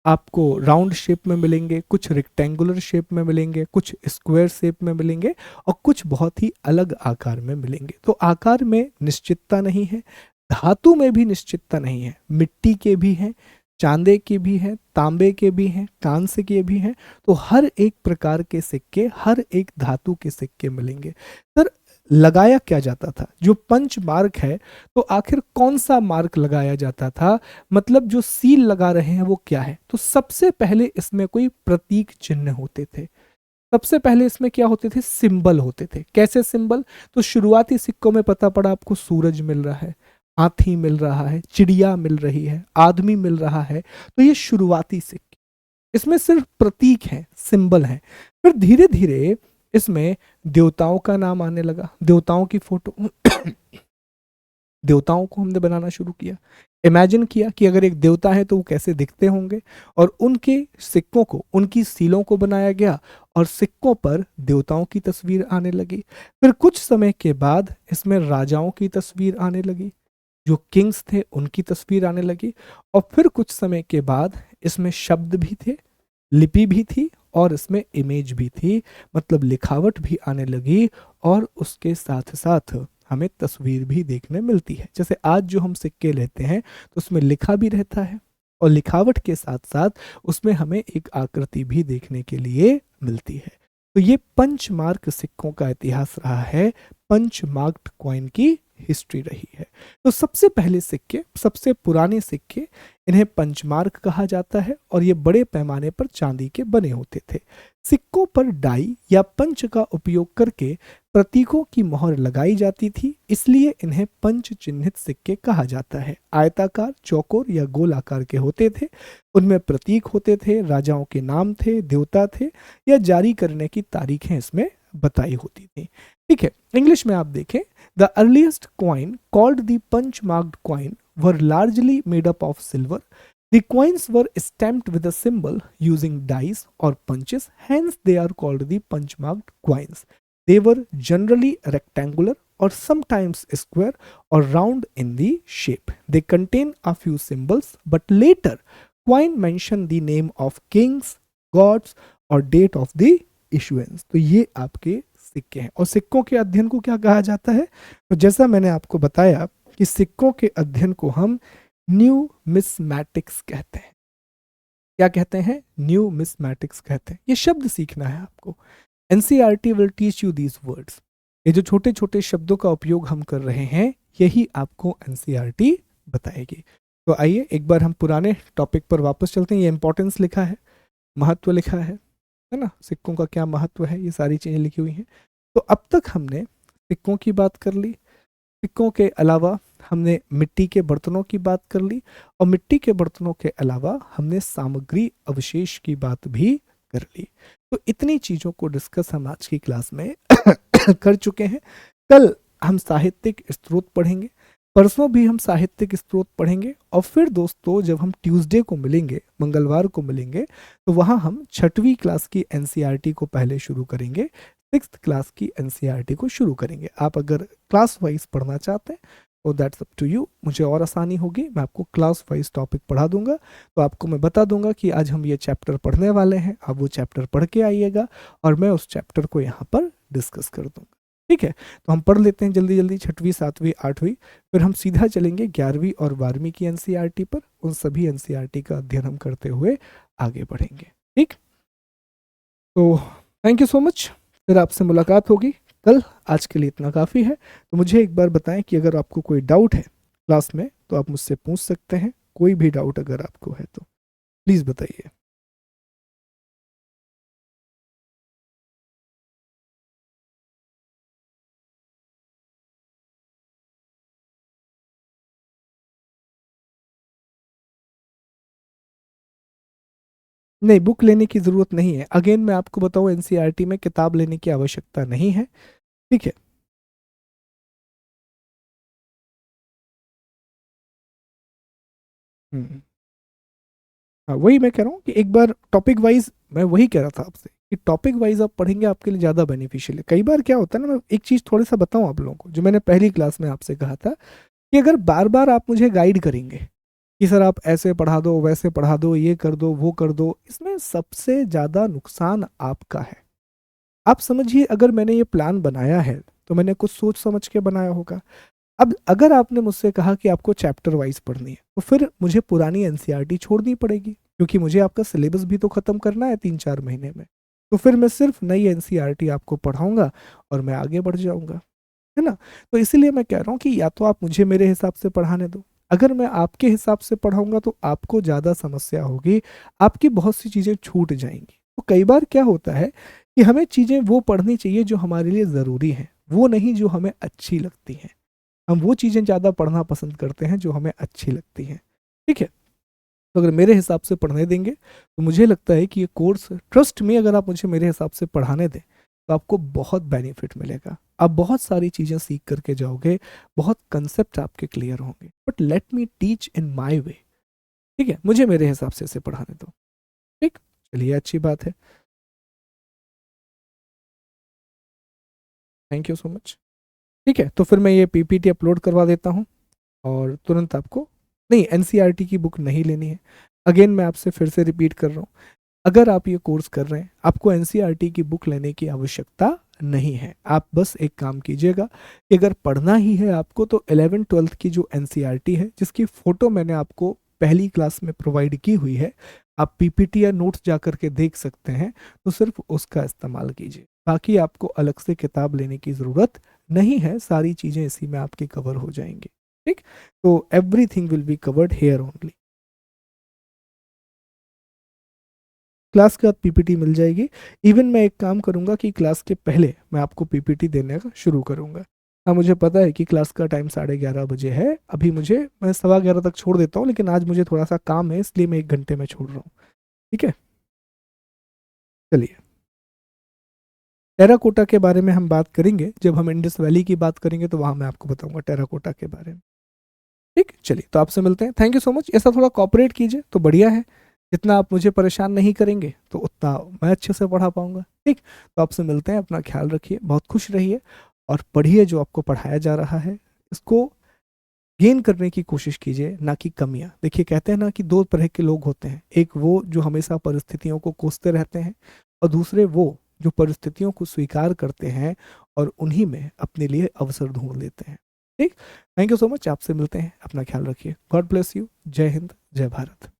आपको राउंड शेप में मिलेंगे, कुछ रेक्टेंगुलर शेप में मिलेंगे, कुछ स्क्वायर शेप में मिलेंगे, और कुछ बहुत ही अलग आकार में मिलेंगे। तो आकार में निश्चितता नहीं है, धातु में भी निश्चितता नहीं है। मिट्टी के भी हैं, चांदे के भी हैं, तांबे के भी हैं, कांस्य के भी हैं। तो हर एक प्रकार के सिक्के, हर एक धातु के सिक्के मिलेंगे। सर लगाया क्या जाता था, जो पंच मार्क है, तो आखिर कौन सा मार्क लगाया जाता था, मतलब जो सील लगा रहे हैं वो क्या है। तो सबसे पहले इसमें कोई प्रतीक चिन्ह होते थे। सबसे पहले इसमें क्या होते थे, सिंबल होते थे। कैसे सिंबल, तो शुरुआती सिक्कों में पता पड़ा आपको सूरज मिल रहा है, हाथी मिल रहा है, चिड़िया मिल रही है, आदमी मिल रहा है। तो ये शुरुआती सिक्के, इसमें सिर्फ प्रतीक हैं, सिंबल हैं। फिर धीरे धीरे इसमें देवताओं का नाम आने लगा, देवताओं की फोटो देवताओं को हमने बनाना शुरू किया। इमेजिन किया कि अगर एक देवता है तो वो कैसे दिखते होंगे, और उनके सिक्कों को, उनकी सीलों को बनाया गया, और सिक्कों पर देवताओं की तस्वीर आने लगी। फिर कुछ समय के बाद इसमें राजाओं की तस्वीर आने लगी, जो किंग्स थे उनकी तस्वीर आने लगी। और फिर कुछ समय के बाद इसमें शब्द भी थे, लिपि भी थी, और इसमें इमेज भी थी, मतलब लिखावट भी आने लगी। और उसके साथ साथ हमें तस्वीर भी देखने मिलती है। जैसे आज जो हम सिक्के लेते हैं तो उसमें लिखा भी रहता है, और लिखावट के साथ साथ उसमें हमें एक आकृति भी देखने के लिए मिलती है। तो ये पंचमार्क सिक्कों का इतिहास रहा है, पंचमार्क्ड कॉइन की हिस्ट्री रही है। तो सबसे पहले सिक्के, सबसे पुराने सिक्के, इन्हें पंचमार्क कहा जाता है, और ये बड़े पैमाने पर चांदी के बने होते थे। सिक्कों पर डाई या पंच का उपयोग करके प्रतीकों की मोहर लगाई जाती थी, इसलिए इन्हें पंच चिन्हित सिक्के कहा जाता है। आयताकार, चौकोर या गोल आकार के होते थे, उनमें प्रतीक होते थे, राजाओं के नाम थे, देवता थे, या जारी करने की तारीखें इसमें बताई होती थी। ठीक है, इंग्लिश में आप देखें, the earliest coin called the punch marked coin were largely made up of silver. The coins were stamped with a symbol using dice or punches, hence they are called the punch-marked coins. They were generally rectangular or sometimes square or round in the shape. They contain a few symbols, but later coin mention the name of kings, gods or date of the issuance. तो ये आपके सिक्के हैं। और सिक्कों के अध्ययन को क्या कहा जाता है, तो जैसा मैंने आपको बताया कि सिक्कों के अध्ययन को हम न्यूमिस्मैटिक्स कहते हैं। क्या कहते हैं, न्यूमिस्मैटिक्स कहते हैं। ये शब्द सीखना है आपको। NCERT will teach you these words. ये जो छोटे छोटे शब्दों का उपयोग हम कर रहे हैं, यही आपको एनसीईआरटी बताएगी। तो आइए एक बार हम पुराने टॉपिक पर वापस चलते हैं। ये इंपॉर्टेंस लिखा है, महत्व लिखा है ना, सिक्कों का क्या महत्व है, ये सारी चीज़ें लिखी हुई हैं। तो अब तक हमने सिक्कों की बात कर ली, सिक्कों के अलावा हमने मिट्टी के बर्तनों की बात कर ली, और मिट्टी के बर्तनों के अलावा हमने सामग्री अवशेष की बात भी कर ली। तो इतनी चीज़ों को डिस्कस हम आज की क्लास में कर चुके हैं। कल हम साहित्यिक स्रोत पढ़ेंगे, परसों भी हम साहित्यिक स्रोत पढ़ेंगे, और फिर दोस्तों जब हम ट्यूसडे को मिलेंगे, मंगलवार को मिलेंगे, तो वहाँ हम 6वीं क्लास की एनसीईआरटी को पहले शुरू करेंगे, 6th क्लास की एनसीईआरटी को शुरू करेंगे। आप अगर क्लास वाइज पढ़ना चाहते हैं तो दैट्स अप टू यू, मुझे और आसानी होगी, मैं आपको क्लास वाइज टॉपिक पढ़ा दूंगा। तो आपको मैं बता दूंगा कि आज हम ये चैप्टर पढ़ने वाले हैं, आप वो चैप्टर पढ़ के आइएगा और मैं उस चैप्टर को यहाँ पर डिस्कस कर दूंगा। ठीक है, तो हम पढ़ लेते हैं जल्दी जल्दी 6वीं 7वीं 8वीं, फिर हम सीधा चलेंगे 11वीं और 12वीं की एनसीईआरटी पर। उन सभी एनसीईआरटी का अध्ययन हम करते हुए आगे बढ़ेंगे। ठीक, तो थैंक यू सो मच, फिर आपसे मुलाकात होगी कल। आज के लिए इतना काफ़ी है। तो मुझे एक बार बताएं कि अगर आपको कोई डाउट है क्लास में तो आप मुझसे पूछ सकते हैं, कोई भी डाउट अगर आपको है तो प्लीज़ बताइए। नहीं, बुक लेने की ज़रूरत नहीं है। अगेन मैं आपको बताऊं, एनसीईआरटी में किताब लेने की आवश्यकता नहीं है। ठीक है, हम्म, हाँ वही मैं कह रहा हूँ कि एक बार टॉपिक वाइज, मैं वही कह रहा था आपसे कि टॉपिक वाइज आप पढ़ेंगे आपके लिए ज़्यादा बेनिफिशियल है। कई बार क्या होता है ना, मैं एक चीज़ थोड़ा सा बताऊँ आप लोगों को, जो मैंने पहली क्लास में आपसे कहा था कि अगर बार बार आप मुझे गाइड करेंगे कि सर आप ऐसे पढ़ा दो, वैसे पढ़ा दो, ये कर दो, वो कर दो, इसमें सबसे ज़्यादा नुकसान आपका है। आप समझिए, अगर मैंने ये प्लान बनाया है तो मैंने कुछ सोच समझ के बनाया होगा। अब अगर आपने मुझसे कहा कि आपको चैप्टर वाइज पढ़नी है तो फिर मुझे पुरानी एनसीईआरटी छोड़नी पड़ेगी, क्योंकि मुझे आपका सिलेबस भी तो ख़त्म करना है 3-4 महीने में। तो फिर मैं सिर्फ नई एनसीईआरटी आपको पढ़ाऊंगा और मैं आगे बढ़ जाऊंगा, है ना। तो इसीलिए मैं कह रहा हूँ कि या तो आप मुझे मेरे हिसाब से पढ़ाने दो, अगर मैं आपके हिसाब से पढ़ाऊंगा तो आपको ज़्यादा समस्या होगी, आपकी बहुत सी चीज़ें छूट जाएंगी। तो कई बार क्या होता है कि हमें चीज़ें वो पढ़नी चाहिए जो हमारे लिए ज़रूरी हैं, वो नहीं जो हमें अच्छी लगती हैं। हम वो चीज़ें ज़्यादा पढ़ना पसंद करते हैं जो हमें अच्छी लगती हैं। ठीक है, तो अगर मेरे हिसाब से पढ़ने देंगे तो मुझे लगता है कि ये कोर्स, ट्रस्ट में, अगर आप मुझे मेरे हिसाब से पढ़ाने दें तो आपको बहुत बेनिफिट मिलेगा। आप बहुत सारी चीज़ें सीख करके जाओगे, बहुत कंसेप्ट आपके क्लियर होंगे। But let me teach in my way. ठीक है, मुझे मेरे हिसाब से इसे पढ़ाने दो। ठीक, चलिए अच्छी बात है, थैंक यू सो मच। ठीक है, तो फिर मैं ये पीपीटी अपलोड करवा देता हूँ और तुरंत आपको, नहीं एनसीईआरटी की बुक नहीं लेनी है। अगेन मैं आपसे फिर से रिपीट कर रहा हूँ, अगर आप ये कोर्स कर रहे हैं आपको एनसीईआरटी की बुक लेने की आवश्यकता नहीं है। आप बस एक काम कीजिएगा कि अगर पढ़ना ही है आपको तो 11th-12th की जो एनसीईआरटी है, जिसकी फ़ोटो मैंने आपको पहली क्लास में प्रोवाइड की हुई है, आप पीपीटी या नोट्स जा करके देख सकते हैं, तो सिर्फ उसका इस्तेमाल कीजिए। बाकी आपको अलग से किताब लेने की ज़रूरत नहीं है, सारी चीज़ें इसी में आपकी कवर हो जाएंगी। ठीक, तो everything will be covered here only. Class के बाद पीपीटी मिल जाएगी। इवन मैं एक काम करूंगा कि क्लास के पहले मैं आपको पीपीटी देने का शुरू करूंगा। हाँ मुझे पता है कि क्लास का टाइम 11:30 बजे है, अभी मुझे, मैं 11:15 तक छोड़ देता हूँ, लेकिन आज मुझे थोड़ा सा काम है इसलिए मैं 1 घंटे में छोड़ रहा हूँ। ठीक है, चलिए, टेराकोटा के बारे में हम बात करेंगे, जब हम इंडस वैली की बात करेंगे तो वहाँ मैं आपको बताऊंगा टेराकोटा के बारे में। ठीक, चलिए, तो आपसे मिलते हैं, थैंक यू सो मच। ऐसा थोड़ा कॉपरेट कीजिए तो बढ़िया है, जितना आप मुझे परेशान नहीं करेंगे तो उतना मैं अच्छे से पढ़ा पाऊंगा। ठीक, तो आपसे मिलते हैं, अपना ख्याल रखिए, बहुत खुश रहिए और पढ़िए, जो आपको पढ़ाया जा रहा है इसको गेन करने की कोशिश कीजिए, ना कि कमियां। देखिए, कहते हैं ना कि दो तरह के लोग होते हैं, एक वो जो हमेशा परिस्थितियों को कोसते रहते हैं, और दूसरे वो जो परिस्थितियों को स्वीकार करते हैं और उन्हीं में अपने लिए अवसर ढूंढ लेते हैं। ठीक, थैंक यू सो मच, आपसे मिलते हैं, अपना ख्याल रखिए, गॉड ब्लेस यू, जय हिंद, जय भारत।